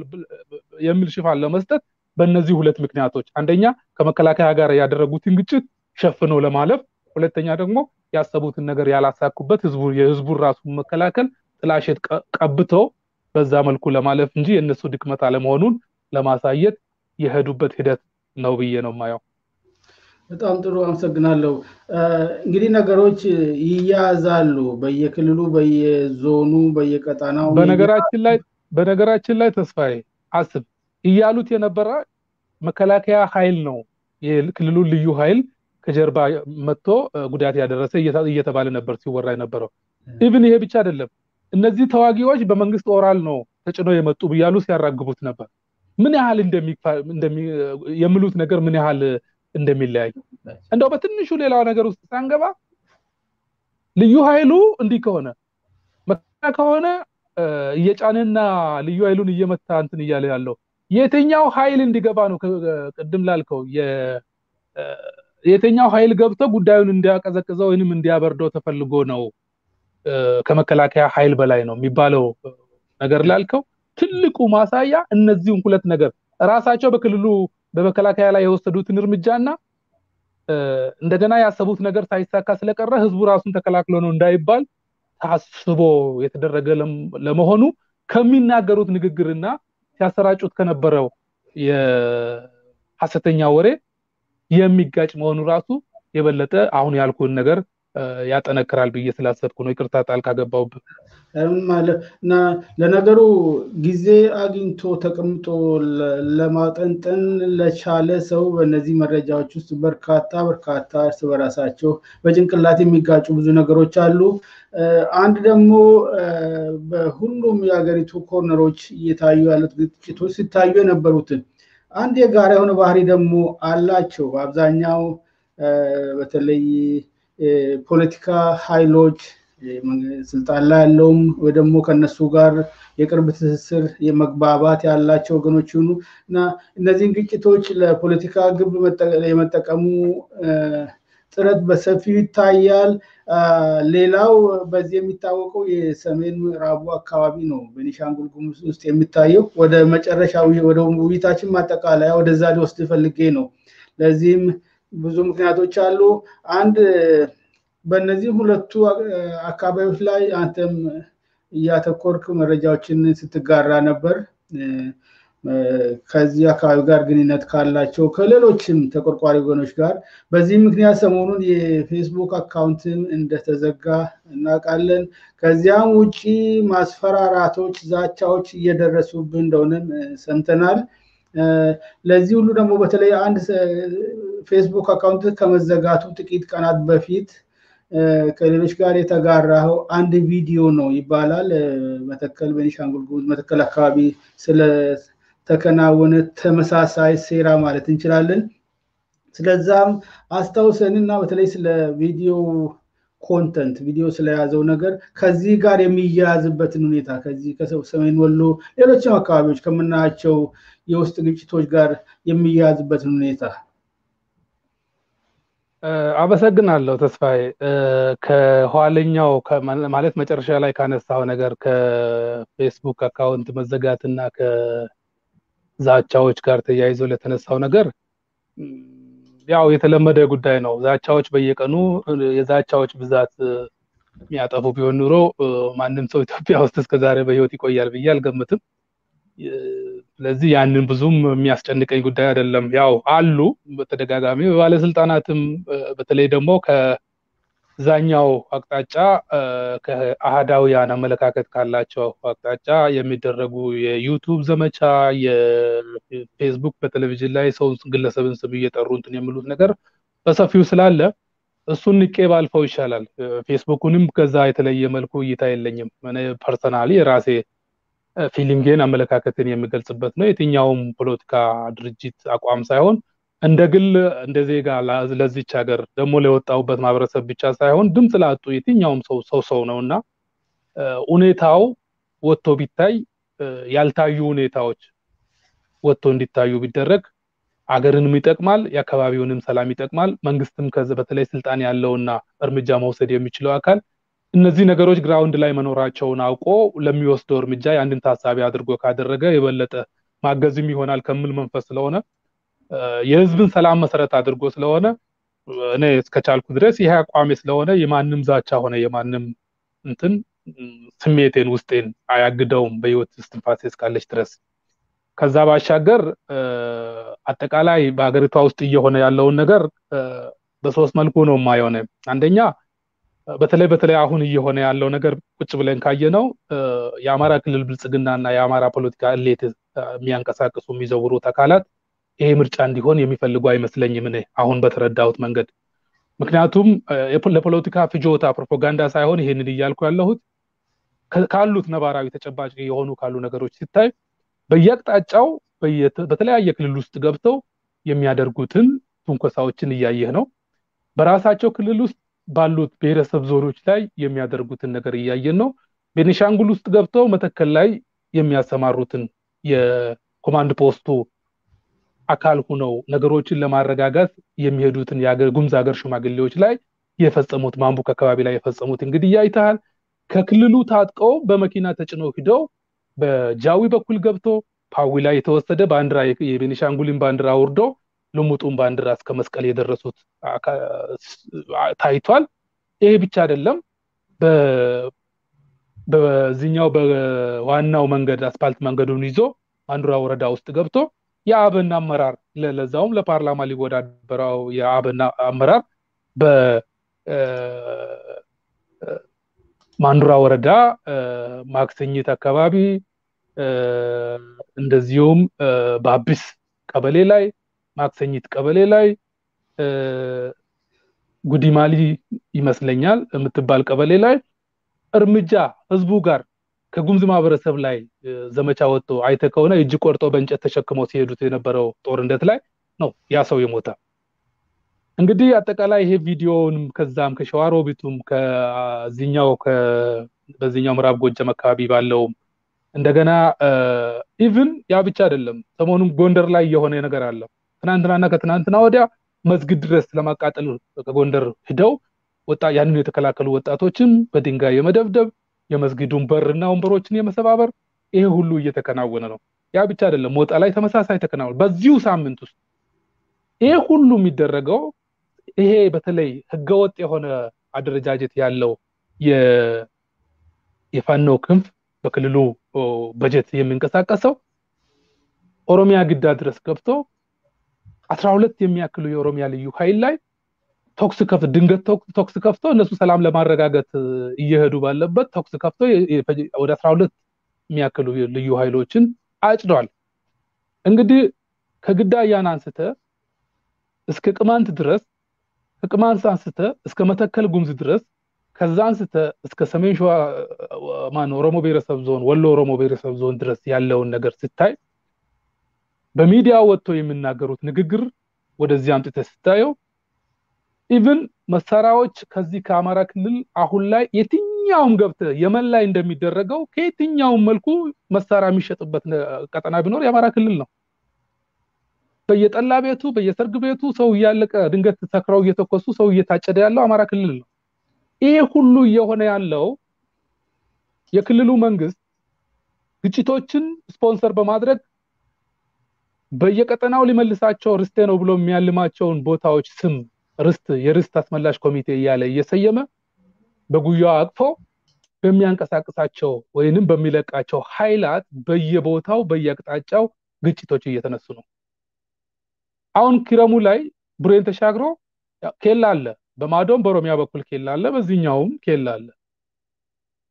የሚል ሽፋን ለመስጠት በእነዚህ ሁለት ምክንያቶች አንደኛ ከመከላከያ ጋር ያደረጉትን ግጭት ሸፍነው ለማለፍ ሁለተኛ ደግሞ ያሰቡትን ነገር ያላሳኩበት የህዝቡ ራሱ መከላከል ጥላሸት ቀብቶ በዛ መልኩ ለማለፍ እንጂ የነሱ ድክመት አለመሆኑን ለማሳየት የሄዱበት ሂደት ነው ብዬ ነው ማየው በጣም ጥሩ አመሰግናለሁ እንግዲህ ነገሮች ይያዛሉ በየክልሉ በየዞኑ በየቀጣናው በነገራችን ላይ ተስፋዬ አስብ ይያሉት የነበረ መከላከያ ኃይል ነው የክልሉ ልዩ ኃይል ከጀርባ መጥቶ ጉዳት ያደረሰ እየተባለ ነበር ሲወራ የነበረው ኢቭን ይሄ ብቻ አይደለም እነዚህ ተዋጊዎች በመንግስት ኦራል ነው ተጭነው የመጡ ብያሉ ሲያራግቡት ነበር ምን ያህል የሚሉት ነገር ምን ያህል እንደሚለያይ እንደው በትንሹ ሌላው ነገር ውስጥ ሳንገባ ልዩ ኃይሉ እንዲህ ከሆነ እየጫነና ልዩ ኃይሉን እየመታ እንትን እያለ ያለው የትኛው ኃይል እንዲገባ ነው ቅድም ላልከው የትኛው ኃይል ገብቶ ጉዳዩን እንዲያቀዘቅዘው ወይንም እንዲያበርደው ተፈልጎ ነው ከመከላከያ ኃይል በላይ ነው የሚባለው ነገር ላልከው ትልቁ ማሳያ እነዚህን ሁለት ነገር ራሳቸው በክልሉ በመከላከያ ላይ የወሰዱትን እርምጃና እንደገና ያሰቡት ነገር ሳይሳካ ስለቀረ ህዝቡ ራሱን ተከላክሎ ነው እንዳይባል ታስቦ የተደረገ ለመሆኑ ከሚናገሩት ንግግርና ሲያሰራጩት ከነበረው የሐሰተኛ ወሬ የሚጋጭ መሆኑ ራሱ የበለጠ አሁን ያልኩን ነገር ያጠነክራል ብዬ ስላሰብኩ ነው ይቅርታ ጣልቃ ገባውበት እና ለነገሩ ጊዜ አግኝቶ ተቀምጦ ለማጠንጠን ለቻለ ሰው በእነዚህ መረጃዎች ውስጥ በርካታ እርስ በራሳቸው በጭንቅላት የሚጋጩ ብዙ ነገሮች አሉ አንድ ደግሞ በሁሉም የሀገሪቱ ኮርነሮች እየታዩ ያሉት ግጭቶች ሲታዩ የነበሩትን አንድ የጋራ የሆነ ባህሪ ደግሞ አላቸው በአብዛኛው በተለይ ፖለቲካ ኃይሎች ስልጣን ላይ ያለውም ወይ ደግሞ ከነሱ ጋር የቅርብ ትስስር የመግባባት ያላቸው ወገኖች እና እነዚህን ግጭቶች ለፖለቲካ ግብ የመጠቀሙ ጥረት በሰፊው ይታያል ሌላው በዚህ የሚታወቀው የሰሜን ምዕራቡ አካባቢ ነው በኒሻንጉል ጉሙዝ ውስጥ የሚታየው ወደ መጨረሻው ወደ ውይይታችን ማጠቃለያ ወደዛ ሊወስድ ፈልጌ ነው ለዚህም ብዙ ምክንያቶች አሉ አንድ በእነዚህ ሁለቱ አካባቢዎች ላይ አንተም ያተኮርክ መረጃዎችን ስትጋራ ነበር ከዚህ አካባቢ ጋር ግንኙነት ካላቸው ከሌሎችም ተቆርቋሪ ወገኖች ጋር በዚህ ምክንያት ሰሞኑን የፌስቡክ አካውንትን እንደተዘጋ እናውቃለን ከዚያም ውጪ ማስፈራራቶች ዛቻዎች እየደረሱብን እንደሆነ ሰምተናል ለዚህ ሁሉ ደግሞ በተለይ አንድ ፌስቡክ አካውንት ከመዘጋቱ ጥቂት ቀናት በፊት ከሌሎች ጋር የተጋራው አንድ ቪዲዮ ነው ይባላል። መተከል ቤኒሻንጉል ጉሙዝ መተከል አካባቢ ስለ ተከናወነ ተመሳሳይ ሴራ ማለት እንችላለን። ስለዛም አስተውሰንና በተለይ ስለ ቪዲዮ ኮንተንት ቪዲዮ ስለያዘው ነገር ከዚህ ጋር የሚያያዝበትን ሁኔታ ከዚህ ከሰሜን ወሎ ሌሎችም አካባቢዎች ከምናያቸው የውስጥ ግጭቶች ጋር የሚያያዝበትን ሁኔታ አመሰግናለሁ ተስፋዬ። ከኋለኛው ማለት መጨረሻ ላይ ካነሳው ነገር ከፌስቡክ አካውንት መዘጋትና ከዛቻዎች ጋር ተያይዞ ለተነሳው ነገር ያው የተለመደ ጉዳይ ነው። ዛቻዎች በየቀኑ የዛቻዎች ብዛት የሚያጠፉ ቢሆን ኑሮ ማንም ሰው ኢትዮጵያ ውስጥ እስከዛሬ በህይወት ይቆያል ብዬ አልገምትም። ስለዚህ ያንን ብዙም የሚያስጨንቀኝ ጉዳይ አይደለም። ያው አሉ በተደጋጋሚ ባለስልጣናትም በተለይ ደግሞ ከዛኛው አቅጣጫ ከአሃዳውያን አመለካከት ካላቸው አቅጣጫ የሚደረጉ የዩቲዩብ ዘመቻ የፌስቡክ በቴሌቪዥን ላይ ሰው ግለሰብን ስም እየጠሩ እንትን የሚሉት ነገር በሰፊው ስላለ እሱን ንቄ ባልፈው ይሻላል። ፌስቡክንም ከዛ የተለየ መልኩ እይታ የለኝም። እኔ ፐርሰናሊ ራሴ ፊሊንግን አመለካከትን የሚገልጽበት ነው። የትኛውም ፖለቲካ ድርጅት አቋም ሳይሆን እንደ ግል እንደ ዜጋ ለዚች ሀገር ደግሞ ለወጣውበት ማህበረሰብ ብቻ ሳይሆን ድምጽ ላጡ የትኛውም ሰው ነውና ሁኔታው ወጥቶ ቢታይ ያልታዩ ሁኔታዎች ወጥቶ እንዲታዩ ቢደረግ አገርንም ይጠቅማል፣ የአካባቢውንም ሰላም ይጠቅማል። መንግስትም ከዚህ በተለይ ስልጣን ያለውና እርምጃ መውሰድ የሚችለው አካል እነዚህ ነገሮች ግራውንድ ላይ መኖራቸውን አውቆ ለሚወስደው እርምጃ ያንን ታሳቢ አድርጎ ካደረገ የበለጠ ማገዝም ይሆናል ከሚል መንፈስ ስለሆነ የህዝብን ሰላም መሰረት አድርጎ ስለሆነ እኔ እስከቻልኩ ድረስ ይሄ አቋሜ ስለሆነ የማንም ዛቻ ሆነ የማንም እንትን ስሜቴን ውስጤን አያግደውም በህይወት እስትንፋሴ እስካለች ድረስ። ከዛ ባሻገር አጠቃላይ በአገሪቷ ውስጥ እየሆነ ያለውን ነገር በሶስት መልኩ ነው የማየው። አንደኛ በተለይ አሁን እየሆነ ያለው ነገር ቁጭ ብለን ካየነው የአማራ ክልል ብልጽግናና የአማራ ፖለቲካ እሌት የሚያንቀሳቅሱ የሚዘውሩት አካላት ይሄ ምርጫ እንዲሆን የሚፈልጉ አይመስለኝም እኔ አሁን በተረዳሁት መንገድ። ምክንያቱም ለፖለቲካ ፍጆታ ፕሮፓጋንዳ ሳይሆን ይሄንን እያልኩ ያለሁት ካሉት ነባራዊ ተጨባጭ የሆኑ ካሉ ነገሮች ሲታይ በየአቅጣጫው በተለያየ ክልል ውስጥ ገብተው የሚያደርጉትን ትንኮሳዎችን እያየህ ነው። በራሳቸው ክልል ውስጥ ባሉት ብሔረሰብ ዞኖች ላይ የሚያደርጉትን ነገር እያየን ነው። ቤኒሻንጉል ውስጥ ገብተው መተከል ላይ የሚያሰማሩትን የኮማንድ ፖስቱ አካል ሆነው ነገሮችን ለማረጋጋት የሚሄዱትን ጉምዝ ሀገር ሽማግሌዎች ላይ የፈጸሙት ማንቡክ አካባቢ ላይ የፈጸሙት እንግዲህ አይተሃል። ከክልሉ ታጥቀው በመኪና ተጭነው ሂደው በጃዊ በኩል ገብቶ ፓዊ ላይ የተወሰደ ባንዲራ የቤኒሻንጉልን ባንዲራ ወርዶ ልሙጡን ባንዲራ እስከ መስቀል የደረሱት ታይቷል። ይሄ ብቻ አይደለም። በዚህኛው በዋናው መንገድ አስፋልት መንገዱን ይዞ አንዱራ ወረዳ ውስጥ ገብቶ የአብን አመራር ለዛውም ለፓርላማ ሊወዳደረው የአብን አመራር በማንዱራ ወረዳ ማክሰኝት አካባቢ እንደዚሁም በአብስ ቀበሌ ላይ ማክሰኝት ቀበሌ ላይ ጉዲማሊ ይመስለኛል የምትባል ቀበሌ ላይ እርምጃ ህዝቡ ጋር ከጉምዝ ማህበረሰብ ላይ ዘመቻ ወጥቶ አይተ ከሆነ እጅ ቆርጦ በእንጨት ተሸክመው ሲሄዱት የነበረው ጦርነት ላይ ነው ያ ሰው የሞተ። እንግዲህ አጠቃላይ ይሄ ቪዲዮውን ከዛም ከሸዋሮቢቱም በዚህኛው ምዕራብ ጎጃም አካባቢ ባለው እንደገና ኢቭን ያ ብቻ አይደለም። ሰሞኑን ጎንደር ላይ የሆነ ነገር አለ። ትናንትናና ከትናንትና ወዲያ መስጊድ ድረስ ለማቃጠል ከጎንደር ሂደው ያንን የተከላከሉ ወጣቶችን በድንጋይ የመደብደብ የመስጊዱን በርና ወንበሮችን የመሰባበር ይሄ ሁሉ እየተከናወነ ነው። ያ ብቻ አይደለም። ሞጣ ላይ ተመሳሳይ ተከናወነ በዚሁ ሳምንት ውስጥ። ይሄ ሁሉ የሚደረገው ይሄ በተለይ ህገወጥ የሆነ አደረጃጀት ያለው የፋኖ ክንፍ በክልሉ በጀት የሚንቀሳቀሰው ኦሮሚያ ግዳ ድረስ ገብቶ 12 የሚያክሉ የኦሮሚያ ልዩ ኃይል ላይ ድንገት ቶክስ ከፍቶ እነሱ ሰላም ለማረጋጋት እየሄዱ ባለበት ቶክስ ከፍቶ ወደ 12 የሚያክሉ ልዩ ኃይሎችን አጭዷል። እንግዲህ ከግዳያን አንስተ እስከ ቅማንት ድረስ ከቅማንት አንስተ እስከ መተከል ጉምዝ ድረስ ከዛ አንስተ እስከ ሰሜን ሸዋ ማን ኦሮሞ ብሔረሰብ ዞን ወሎ ኦሮሞ ብሔረሰብ ዞን ድረስ ያለውን ነገር ስታይ በሚዲያ ወጥቶ የሚናገሩት ንግግር ወደዚህ አምጥተ ስታየው ኢቭን መሳሪያዎች ከዚህ ከአማራ ክልል አሁን ላይ የትኛውም ገብተ የመን ላይ እንደሚደረገው ከየትኛውም መልኩ መሳሪያ የሚሸጥበት ቀጠና ቢኖር የአማራ ክልል ነው። በየጠላ ቤቱ በየሰርግ ቤቱ ሰው ያለቀ ድንገት ተከራው እየተኮሱ ሰው እየታጨደ ያለው አማራ ክልል ነው። ይሄ ሁሉ የሆነ ያለው የክልሉ መንግስት ግጭቶችን ስፖንሰር በማድረግ በየቀጠናው ሊመልሳቸው ርስቴ ነው ብሎ የሚያልማቸውን ቦታዎች ስም የርስት አስመላሽ ኮሚቴ እያለ እየሰየመ በጉያው አቅፎ በሚያንቀሳቅሳቸው ወይንም በሚለቃቸው ኃይላት በየቦታው በየአቅጣጫው ግጭቶች እየተነሱ ነው። አሁን ኪረሙ ላይ ብሬን ተሻግሮ ኬላ አለ፣ በማዶም በኦሮሚያ በኩል ኬላ አለ፣ በዚህኛውም ኬላ አለ።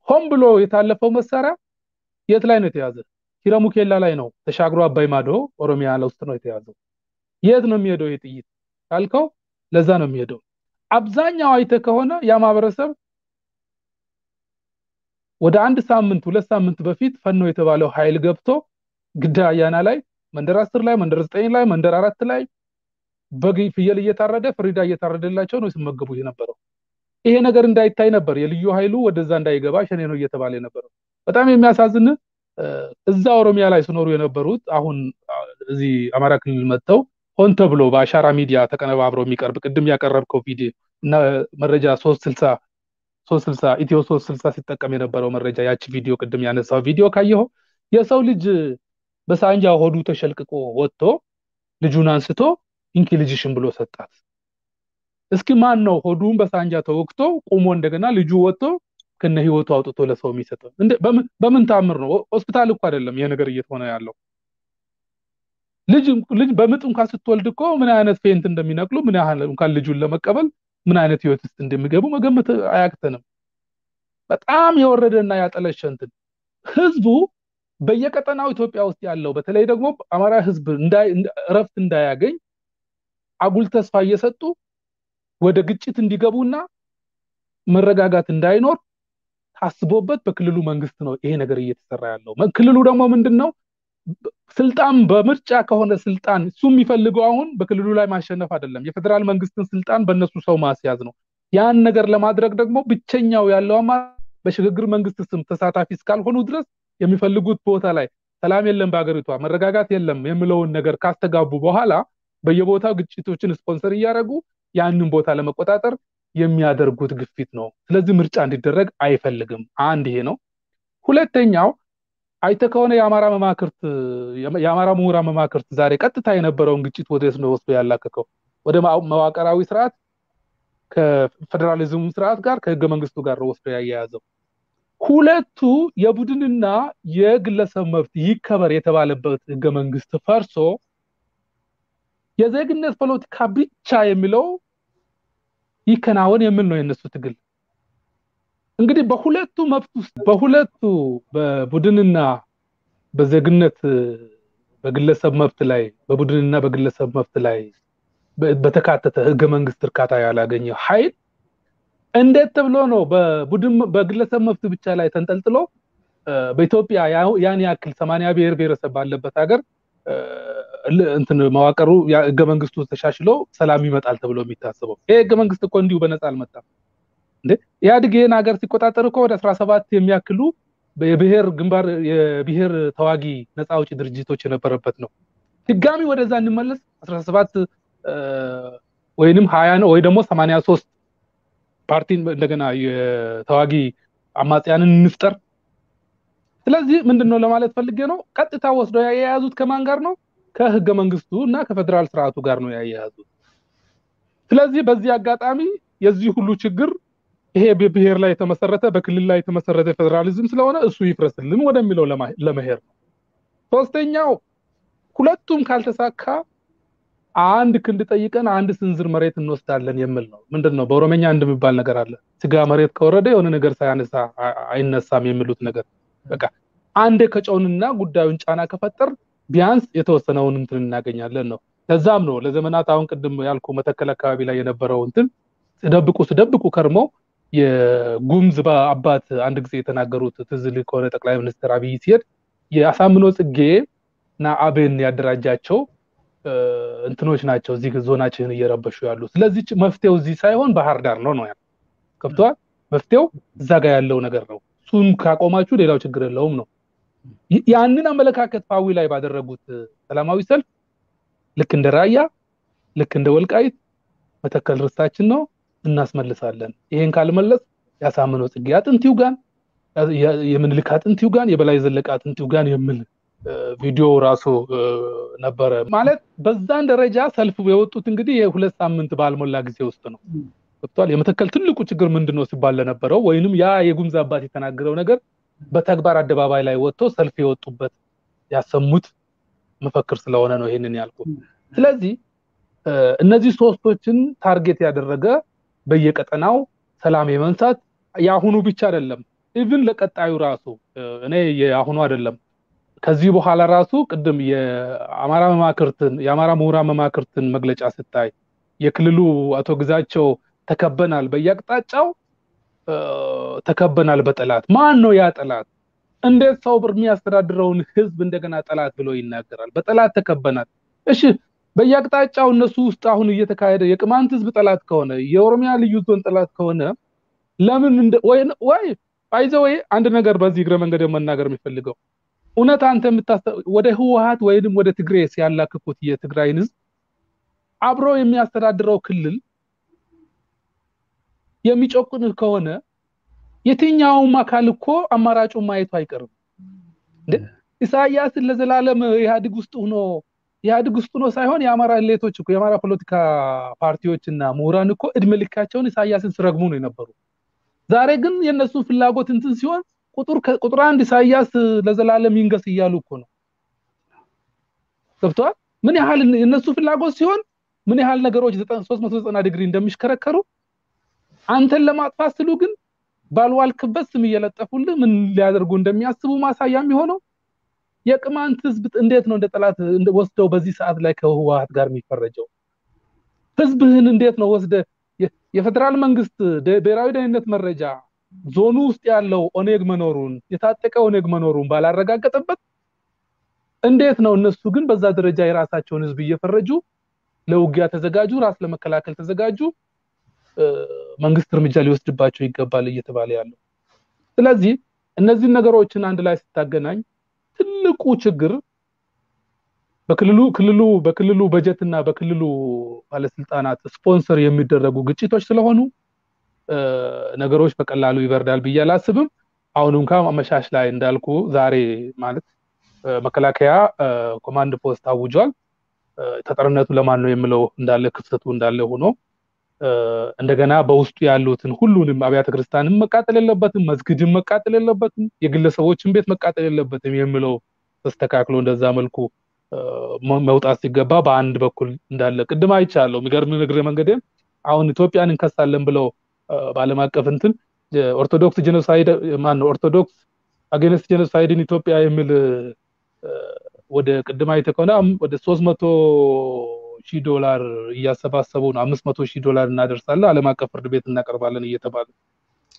ሆም ብሎ የታለፈው መሳሪያ የት ላይ ነው የተያዘ? ኪረሙ ኬላ ላይ ነው ተሻግሮ አባይ ማዶ ኦሮሚያ ውስጥ ነው የተያዘው። የት ነው የሚሄደው የጥይት ካልከው ለዛ ነው የሚሄደው። አብዛኛው አይተ ከሆነ ያ ማህበረሰብ ወደ 1 ሳምንት 2 ሳምንት በፊት ፈኖ የተባለው ኃይል ገብቶ ግዳያና ላይ መንደር 10 ላይ መንደር 9 ላይ መንደር 4 ላይ በግ ፍየል እየታረደ ፍሪዳ እየታረደላቸው ነው ሲመገቡ የነበረው። ይሄ ነገር እንዳይታይ ነበር የልዩ ኃይሉ ወደዛ እንዳይገባ ሸኔ ነው እየተባለ የነበረው። በጣም የሚያሳዝን እዛ ኦሮሚያ ላይ ሲኖሩ የነበሩት አሁን እዚህ አማራ ክልል መጥተው ሆን ተብሎ በአሻራ ሚዲያ ተቀነባብሮ የሚቀርብ ቅድም ያቀረብከው ቪዲዮ እና መረጃ 360 ኢትዮ 360 ሲጠቀም የነበረው መረጃ ያቺ ቪዲዮ ቅድም ያነሳው ቪዲዮ ካየው የሰው ልጅ በሳንጃ ሆዱ ተሸልቅቆ ወጥቶ ልጁን አንስቶ እንኪ ልጅሽን ብሎ ሰጣት። እስኪ ማን ነው ሆዱን በሳንጃ ተወክቶ ቆሞ እንደገና ልጁ ወጥቶ ከነ ህይወቱ አውጥቶ ለሰው የሚሰጠው? በምን ታምር ነው? ሆስፒታል እኮ አይደለም ይሄ ነገር እየተሆነ ያለው። ልጅ በምጥ እንኳን ስትወልድ እኮ ምን አይነት ፌንት እንደሚነቅሉ ምን ያህል እንኳን ልጁን ለመቀበል ምን አይነት ህይወት ውስጥ እንደሚገቡ መገመት አያቅተንም። በጣም የወረደና ያጠለሸ እንትን ህዝቡ በየቀጠናው ኢትዮጵያ ውስጥ ያለው በተለይ ደግሞ አማራ ህዝብ እረፍት እንዳያገኝ አጉል ተስፋ እየሰጡ ወደ ግጭት እንዲገቡና መረጋጋት እንዳይኖር ታስቦበት በክልሉ መንግስት ነው ይሄ ነገር እየተሰራ ያለው። ክልሉ ደግሞ ምንድነው ስልጣን በምርጫ ከሆነ ስልጣን እሱ የሚፈልገው አሁን በክልሉ ላይ ማሸነፍ አይደለም፣ የፌደራል መንግስትን ስልጣን በእነሱ ሰው ማስያዝ ነው። ያን ነገር ለማድረግ ደግሞ ብቸኛው ያለው በሽግግር መንግስት ስም ተሳታፊ እስካልሆኑ ድረስ የሚፈልጉት ቦታ ላይ ሰላም የለም በአገሪቷ መረጋጋት የለም የሚለውን ነገር ካስተጋቡ በኋላ በየቦታው ግጭቶችን ስፖንሰር እያደረጉ ያንን ቦታ ለመቆጣጠር የሚያደርጉት ግፊት ነው። ስለዚህ ምርጫ እንዲደረግ አይፈልግም። አንድ ይሄ ነው። ሁለተኛው አይተ ከሆነ የአማራ ምሁራን መማክርት ዛሬ ቀጥታ የነበረውን ግጭት ወደስ ነው ወስዶ ያላከከው ወደ መዋቅራዊ ስርዓት ከፌደራሊዝም ስርዓት ጋር ከህገ መንግስቱ ጋር ወስዶ ያያያዘው። ሁለቱ የቡድንና የግለሰብ መብት ይከበር የተባለበት ህገ መንግስት ፈርሶ የዜግነት ፖለቲካ ብቻ የሚለው ይከናወን የሚል ነው የነሱ ትግል። እንግዲህ በሁለቱ መብት ውስጥ በሁለቱ በቡድንና በዜግነት በግለሰብ መብት ላይ በቡድንና በግለሰብ መብት ላይ በተካተተ ህገ መንግስት እርካታ ያላገኘ ኃይል እንዴት ተብሎ ነው በቡድን በግለሰብ መብት ብቻ ላይ ተንጠልጥሎ በኢትዮጵያ ያን ያክል 80 ብሔር ብሔረሰብ ባለበት ሀገር እንትን መዋቀሩ ህገ መንግስቱ ተሻሽሎ ሰላም ይመጣል ተብሎ የሚታሰበው? ይሄ ህገ መንግስት እኮ እንዲሁ በነፃ አልመጣም እንዴ። ኢህአዴግ ይሄን ሀገር ሲቆጣጠር እኮ ወደ 17 የሚያክሉ የብሔር ተዋጊ ነፃ አውጪ ድርጅቶች የነበረበት ነው። ድጋሚ ወደዛ እንመለስ 17 ወይንም 20 ነው ወይ ደግሞ 83 ፓርቲ እንደገና የተዋጊ አማጽያንን እንፍጠር። ስለዚህ ምንድነው ለማለት ፈልጌ ነው ቀጥታ ወስዶ ያያያዙት ከማን ጋር ነው? ከህገ መንግስቱ እና ከፌደራል ስርዓቱ ጋር ነው ያያያዙት። ስለዚህ በዚህ አጋጣሚ የዚህ ሁሉ ችግር ይሄ በብሔር ላይ የተመሰረተ በክልል ላይ የተመሰረተ ፌደራሊዝም ስለሆነ እሱ ይፍረስልን ወደሚለው ለመሄድ ነው። ሶስተኛው ሁለቱም ካልተሳካ አንድ ክንድ ጠይቀን አንድ ስንዝር መሬት እንወስዳለን የሚል ነው። ምንድነው በኦሮሚያ እንደሚባል ነገር አለ። ስጋ መሬት ከወረደ የሆነ ነገር ሳያነሳ አይነሳም የሚሉት ነገር። በቃ አንድ ከጨውንና ጉዳዩን ጫና ከፈጠር ቢያንስ የተወሰነውን እንትን እናገኛለን ነው ለዛም ነው ለዘመናት አሁን ቅድም ያልኩ መተከለ አካባቢ ላይ የነበረው እንትን ስደብቁ ከርሞ የጉምዝ አባት አንድ ጊዜ የተናገሩት ትዝል ከሆነ ጠቅላይ ሚኒስትር አብይ ሲሄድ የአሳምኖ ጽጌና አቤን ያደራጃቸው እንትኖች ናቸው እዚህ ዞናችን እየረበሹ ያሉ ስለዚህ መፍትሄው እዚህ ሳይሆን ባህር ዳር ነው ያለው ከፍቷል መፍትሄው እዛ ጋር ያለው ነገር ነው ሱን ካቆማችሁ ሌላው ችግር የለውም ነው ያንን አመለካከት ፓዊ ላይ ባደረጉት ሰላማዊ ሰልፍ ልክ እንደ ራያ ልክ እንደ ወልቃይት መተከል ርስታችን ነው እናስመልሳለን ይሄን ካልመለስ ያሳምነው ጽጌ አጥንት ይውጋን የምንልክ አጥንት ይውጋን የበላይ ዘለቀ አጥንት ይውጋን የሚል ቪዲዮ ራሱ ነበረ ማለት በዛን ደረጃ ሰልፍ የወጡት እንግዲህ የሁለት ሳምንት ባልሞላ ጊዜ ውስጥ ነው ወጥቷል የመተከል ትልቁ ችግር ምንድነው ሲባል ለነበረው ወይንም ያ የጉምዝ አባት የተናገረው ነገር በተግባር አደባባይ ላይ ወጥቶ ሰልፍ የወጡበት ያሰሙት መፈክር ስለሆነ ነው ይሄንን ያልኩት ስለዚህ እነዚህ ሶስቶችን ታርጌት ያደረገ በየቀጠናው ሰላም የመንሳት ያሁኑ ብቻ አይደለም ኢቭን ለቀጣዩ ራሱ እኔ ያሁኑ አይደለም ከዚህ በኋላ ራሱ ቅድም የአማራ ምሁራን መማክርትን መግለጫ ስታይ የክልሉ አቶ ግዛቸው ተከበናል በየአቅጣጫው ተከበናል በጠላት ማን ነው ያ ጠላት እንዴት ሰው በሚያስተዳድረውን ህዝብ እንደገና ጠላት ብሎ ይናገራል በጠላት ተከበናል እሺ በየአቅጣጫው እነሱ ውስጥ አሁን እየተካሄደ የቅማንት ህዝብ ጠላት ከሆነ የኦሮሚያ ልዩ ዞን ጠላት ከሆነ ለምን ወይ አይዘው አንድ ነገር በዚህ ግረ መንገድ መናገር የሚፈልገው እውነት አንተ ወደ ህወሓት ወይንም ወደ ትግራይ ሲያላክኩት የትግራይን ህዝብ አብሮ የሚያስተዳድረው ክልል የሚጮቁን ከሆነ የትኛውም አካል እኮ አማራጩን ማየቱ አይቀርም ኢሳያስ ለዘላለም ኢህአዴግ ውስጥ ሆኖ ሳይሆን የአማራ ሌቶች እኮ የአማራ ፖለቲካ ፓርቲዎችና ምሁራን እኮ እድሜ ልካቸውን ኢሳያስን ሲረግሙ ነው የነበሩ ዛሬ ግን የነሱ ፍላጎት እንትን ሲሆን ቁጥር አንድ ኢሳያስ ለዘላለም ይንገስ ይያሉ እኮ ነው ገብቷል ምን ያህል የነሱ ፍላጎት ሲሆን ምን ያህል ነገሮች 390 ዲግሪ እንደሚሽከረከሩ አንተን ለማጥፋት ስሉ ግን ባልዋልክበት ስም እየለጠፉልህ ምን ሊያደርጉ እንደሚያስቡ ማሳያ የሚሆነው የቅማንት ህዝብ እንዴት ነው እንደ ጠላት ወስደው በዚህ ሰዓት ላይ ከህወሓት ጋር የሚፈረጀው ህዝብህን እንዴት ነው ወስደ የፌደራል መንግስት ብሔራዊ ደህንነት መረጃ ዞኑ ውስጥ ያለው ኦኔግ መኖሩን የታጠቀው ኦኔግ መኖሩን ባላረጋገጠበት እንዴት ነው እነሱ ግን በዛ ደረጃ የራሳቸውን ህዝብ እየፈረጁ ለውጊያ ተዘጋጁ ራስ ለመከላከል ተዘጋጁ መንግስት እርምጃ ሊወስድባቸው ይገባል እየተባለ ያለው ስለዚህ እነዚህ ነገሮችን አንድ ላይ ስታገናኝ ትልቁ ችግር በክልሉ በጀትና በክልሉ ባለስልጣናት ስፖንሰር የሚደረጉ ግጭቶች ስለሆኑ ነገሮች በቀላሉ ይበርዳል ብያላስብም አሁንም ከመሻሽ ላይ እንዳልኩ ዛሬ ማለት መከላከያ ኮማንድ ፖስት አውጇል ተጠርነቱ ለማን ነው የሚለው እንዳለ ክፍተቱ እንዳለ ሆኖ እንደገና በውስጡ ያሉትን ሁሉንም አብያተ ክርስቲያንም መቃጠል የለበትም መስጊድም መቃጠል የለበትም የግለሰቦችን ቤት መቃጠል የለበትም የሚለው ተስተካክሎ እንደዛ መልኩ መውጣት ሲገባ በአንድ በኩል እንዳለ ቅድም አይቻለሁ የሚገርም ነገር መንገድ አሁን ኢትዮጵያን እንከሳለን ብለው ባለም አቀፍ እንትን ኦርቶዶክስ ጄኖሳይድ ማን ኦርቶዶክስ አገንስት ጄኖሳይድ ኢን ኢትዮጵያ የሚል ወደ ቅድም አይተከውና ወደ $300,000 እያሰባሰቡ ነው $500,000 እናደርሳለን ዓለም አቀፍ ፍርድ ቤት እናቀርባለን እየተባለ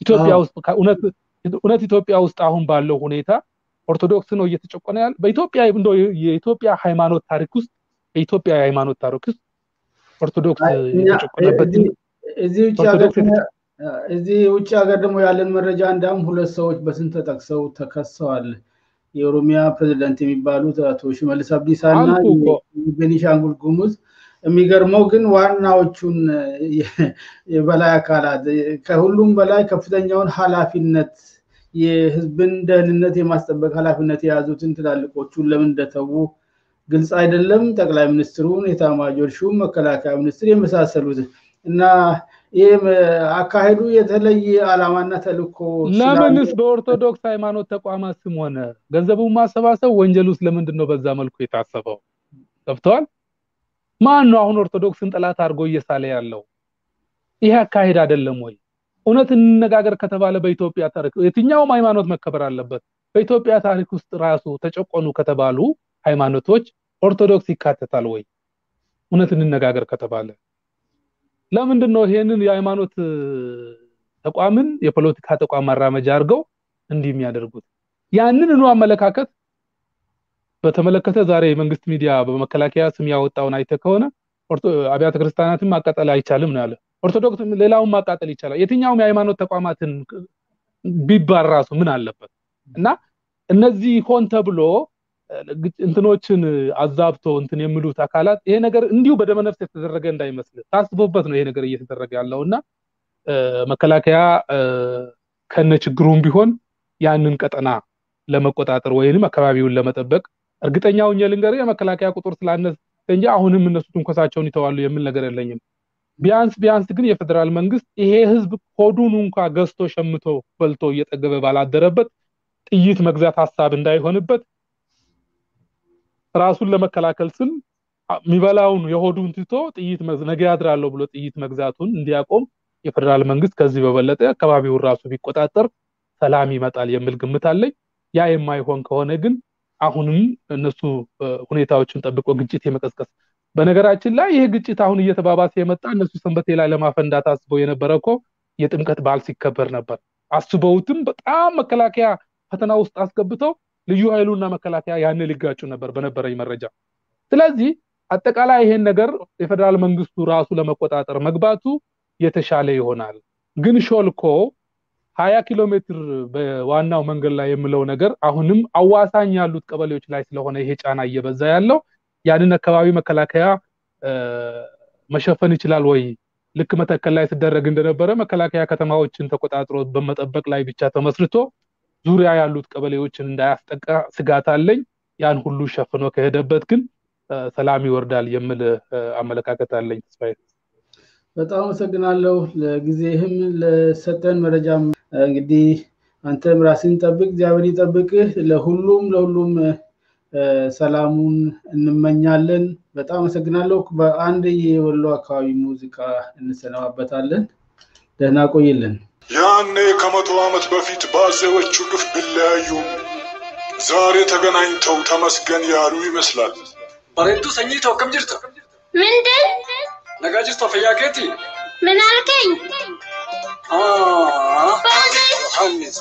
ኢትዮጵያ ውስጥ እውነት ኢትዮጵያ ውስጥ አሁን ባለው ሁኔታ ኦርቶዶክስ ነው እየተጨቆነ ያለ በኢትዮጵያ እንደው የኢትዮጵያ ሃይማኖት ታሪክ ውስጥ የኢትዮጵያ ሃይማኖት ታሪክ ውስጥ ኦርቶዶክስ እየተጨቆነበት እዚህ ውጭ ሀገር ደግሞ ያለን መረጃ እንዳም ሁለት ሰዎች በስንት ተጠቅሰው ተከሰዋል የኦሮሚያ ፕሬዝዳንት የሚባሉት አቶ ሽመልስ አብዲሳና የቤኒሻንጉል ጉሙዝ የሚገርመው ግን ዋናዎቹን የበላይ አካላት ከሁሉም በላይ ከፍተኛውን ኃላፊነት የህዝብን ደህንነት የማስጠበቅ ኃላፊነት የያዙትን ትላልቆቹን ለምን እንደተው ግልጽ አይደለም ጠቅላይ ሚኒስትሩን የታማጆር ሹም መከላከያ ሚኒስትር የመሳሰሉት እና አካሄዱ የተለየ ዓላማና ተልኮ ለምንስ በኦርቶዶክስ ሃይማኖት ተቋማት ስም ሆነ ገንዘቡን ማሰባሰብ ወንጀሉስ ለምንድነው በዛ መልኩ የታሰበው ገብቷል ማን ነው አሁን ኦርቶዶክስን ጠላት አድርጎ እየሳለ ያለው ይሄ አካሄድ አይደለም ወይ እውነት እንነጋገር ከተባለ በኢትዮጵያ ታሪክ የትኛውም ሃይማኖት መከበር አለበት በኢትዮጵያ ታሪክ ውስጥ ራሱ ተጨቆኑ ከተባሉ ሃይማኖቶች ኦርቶዶክስ ይካተታል ወይ እውነት እንነጋገር ከተባለ ለምንድነው ይሄንን የሃይማኖት ተቋምን የፖለቲካ ተቋም ማራመጃ አድርገው እንዲህ የሚያደርጉት ያንን ነው አመለካከት በተመለከተ ዛሬ የመንግስት ሚዲያ በመከላከያ ስም ያወጣውን አይተ ከሆነ አብያተ ክርስቲያናትን ማቃጠል አይቻልም ነው ያለ ኦርቶዶክስ ሌላውን ማቃጠል ይቻላል የትኛውም የሃይማኖት ተቋማትን ቢባራሱ ምን አለበት እና እነዚህ ሆን ተብሎ እንትኖችን አዛብቶ እንትን የሚሉት አካላት ይሄ ነገር እንዲሁ በደመነፍስ የተደረገ እንዳይመስል ታስቦበት ነው ይሄ ነገር እየተደረገ ያለውና መከላከያ ከነችግሩም ቢሆን ያንን ቀጠና ለመቆጣጠር ወይንም አካባቢውን ለመጠበቅ እርግጠኛው ልንገር የመከላከያ ቁጥር ስላነሰ እንጂ አሁንም እነሱ ትንኮሳቸውን ይተዋሉ የሚል ነገር የለኝም ቢያንስ ግን የፌደራል መንግስት ይሄ ህዝብ ኮዱን እንኳን ገዝቶ ሸምቶ በልቶ እየጠገበ ባላደረበት ጥይት መግዛት ሐሳብ እንዳይሆንበት ራሱን ለመከላከል ስም ሚበላውን የሆዱን ትቶ ጥይት ነገ ያድራለው ብሎ ጥይት መግዛቱን እንዲያቆም የፌደራል መንግስት ከዚህ በበለጠ አካባቢውን ራሱ ቢቆጣጠር ሰላም ይመጣል የሚል ግምት አለኝ ያ የማይሆን ከሆነ ግን አሁንም እነሱ ሁኔታዎችን ጠብቆ ግጭት የመቀስቀስ በነገራችን ላይ ይሄ ግጭት አሁን እየተባባሰ የመጣ እነሱ ሰንበቴ ላይ ለማፈንዳት አስበው የነበረኮ የጥምቀት በዓል ሲከበር ነበር አስበውትም በጣም መከላከያ ፈተና ውስጥ አስገብተው ልዩ ኃይሉና መከላከያ ያን ሊጋጩ ነበር በነበረኝ መረጃ ስለዚህ አጠቃላይ ይሄን ነገር የፌደራል መንግስቱ ራሱ ለመቆጣጠር መግባቱ የተሻለ ይሆናል ግን ሾልኮ 20 ኪሎ ሜትር በዋናው መንገድ ላይ የሚለው ነገር አሁንም አዋሳኝ ያሉት ቀበሌዎች ላይ ስለሆነ ይሄ ጫና እየበዛ ያለው ያንን አካባቢ መከላከያ መሸፈን ይችላል ወይ ልክ መተከል ላይ ተደረገ እንደነበረ መከላከያ ከተማዎችን ተቆጣጥሮ በመጠበቅ ላይ ብቻ ተመስርቶ ዙሪያ ያሉት ቀበሌዎችን እንዳያስጠቃ ስጋት አለኝ ያን ሁሉ ሸፍኖ ከሄደበት ግን ሰላም ይወርዳል የሚል አመለካከት አለኝ ተስፋዬ በጣም አመሰግናለሁ ለጊዜህም ለሰጠን መረጃም እንግዲህ አንተም ራስን ጠብቅ እግዚአብሔር ይጠብቅህ ለሁሉም ሰላሙን እንመኛለን በጣም አመሰግናለሁ በአንድ የወሎ አካባቢ ሙዚቃ እንሰናበታለን ደህና ቆይልን ያኔ ከመቶ ዓመት በፊት ባዘዎቹ ግፍ ቢለያዩ ዛሬ ተገናኝተው ተመስገን ያሉ ይመስላል ባሬቱ ሰኝተው ከምጅርታ ምንድን ነጋጅስቶ ፈያኬቲ ምን አልከኝ ዮሐንስ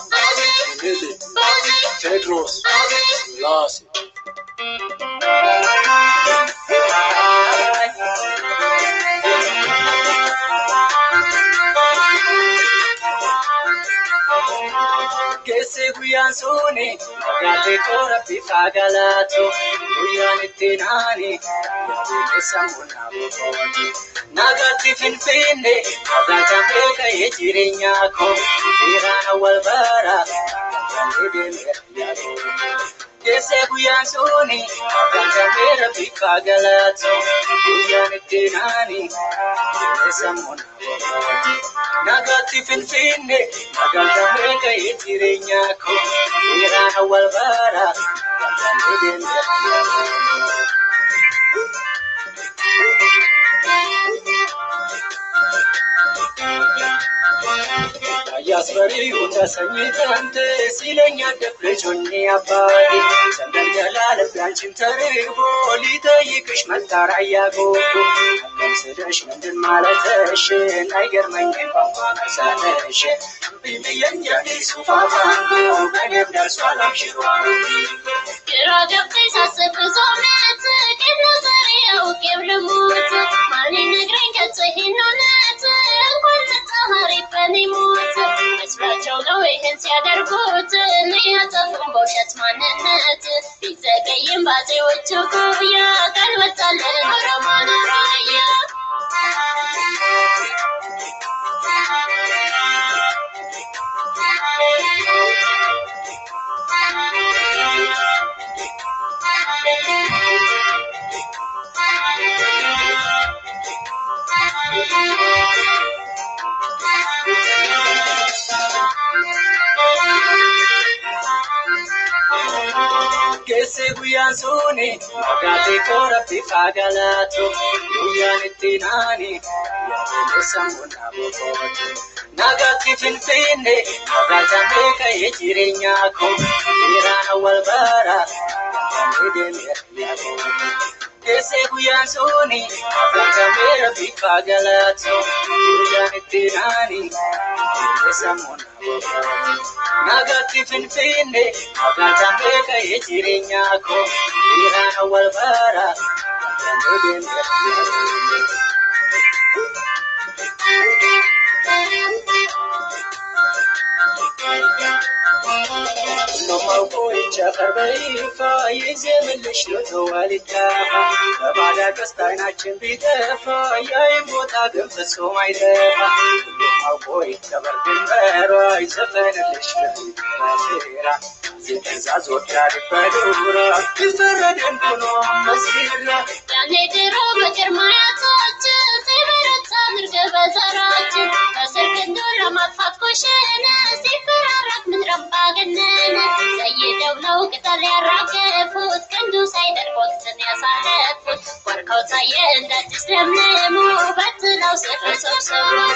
ቴድሮስ ላስ Kese guyan sone, magate kora pifagalato, guyan itinani, yate samuna bote. Nagati finfinde, nagata meka yechirinyako, irana walbara, yande meriyako. Kese guyan sone, magate mera pifagalato, guyan itinani, yate samuna bote. Nagati finfinde, nagata meka yechirinyako, irana walbara, yande meriyako. Yasbari uta sanyitante silenya deflechonni abadi sandal jalal branchim tarebo lita yikish mataraya go sedash mendin malatesh naygermany sanesh bibiyan jadi sufafango benem darsalam shirwan Rajabti sasbzomet kinazariya ukeblmut mali negren kathinonat kwantahari panimut መስራቸው ነው ይሄን ሲያደርጉት ለያተፉን በውሸት ማንነት ቢዘገይም ባዜዎቹ ጉያ ቀልበታለን ረማን ራያ Kese guyan sone, magate kora pifagalato, guyan itinani, yate samuna bote. Nagati finfinde, nagata meka yechirinyako, irana walbara, Keseku yansoni, akangamera bikagalato, yanitinani, yesamona. Nagati finfinde, akangameka yechirinyako, irana walbara, Nomalkoicha karbaifa yezemelሽ ነው ተዋልዳ ባዳ ከስታይናችን ቢጠፋ ያይሞታ ግን ፍጹም አይጠፋ nomalkoicha በርድንበሯ ይዘፈንልሽ ለፊራ ዝንዛዝ ወዳድ በዱራ ይፈረደን ሆኖ መስጊራ ያኔ ድሮ በጀርማያቶች ሲበረታ ምርገ በዘራች ከስርክንዱ ለማጥፋት ኮሸነ ሲፈራረቅ ምድረባ ገነነ ሰይደው ነው ቅጠል ያራገፉት ክንዱ ሳይደርቅ ወቅትን ያሳለፉት ወርቀው ታየ እንዳዲስ ለምልሞ በትለው ስፍር ሰብስበው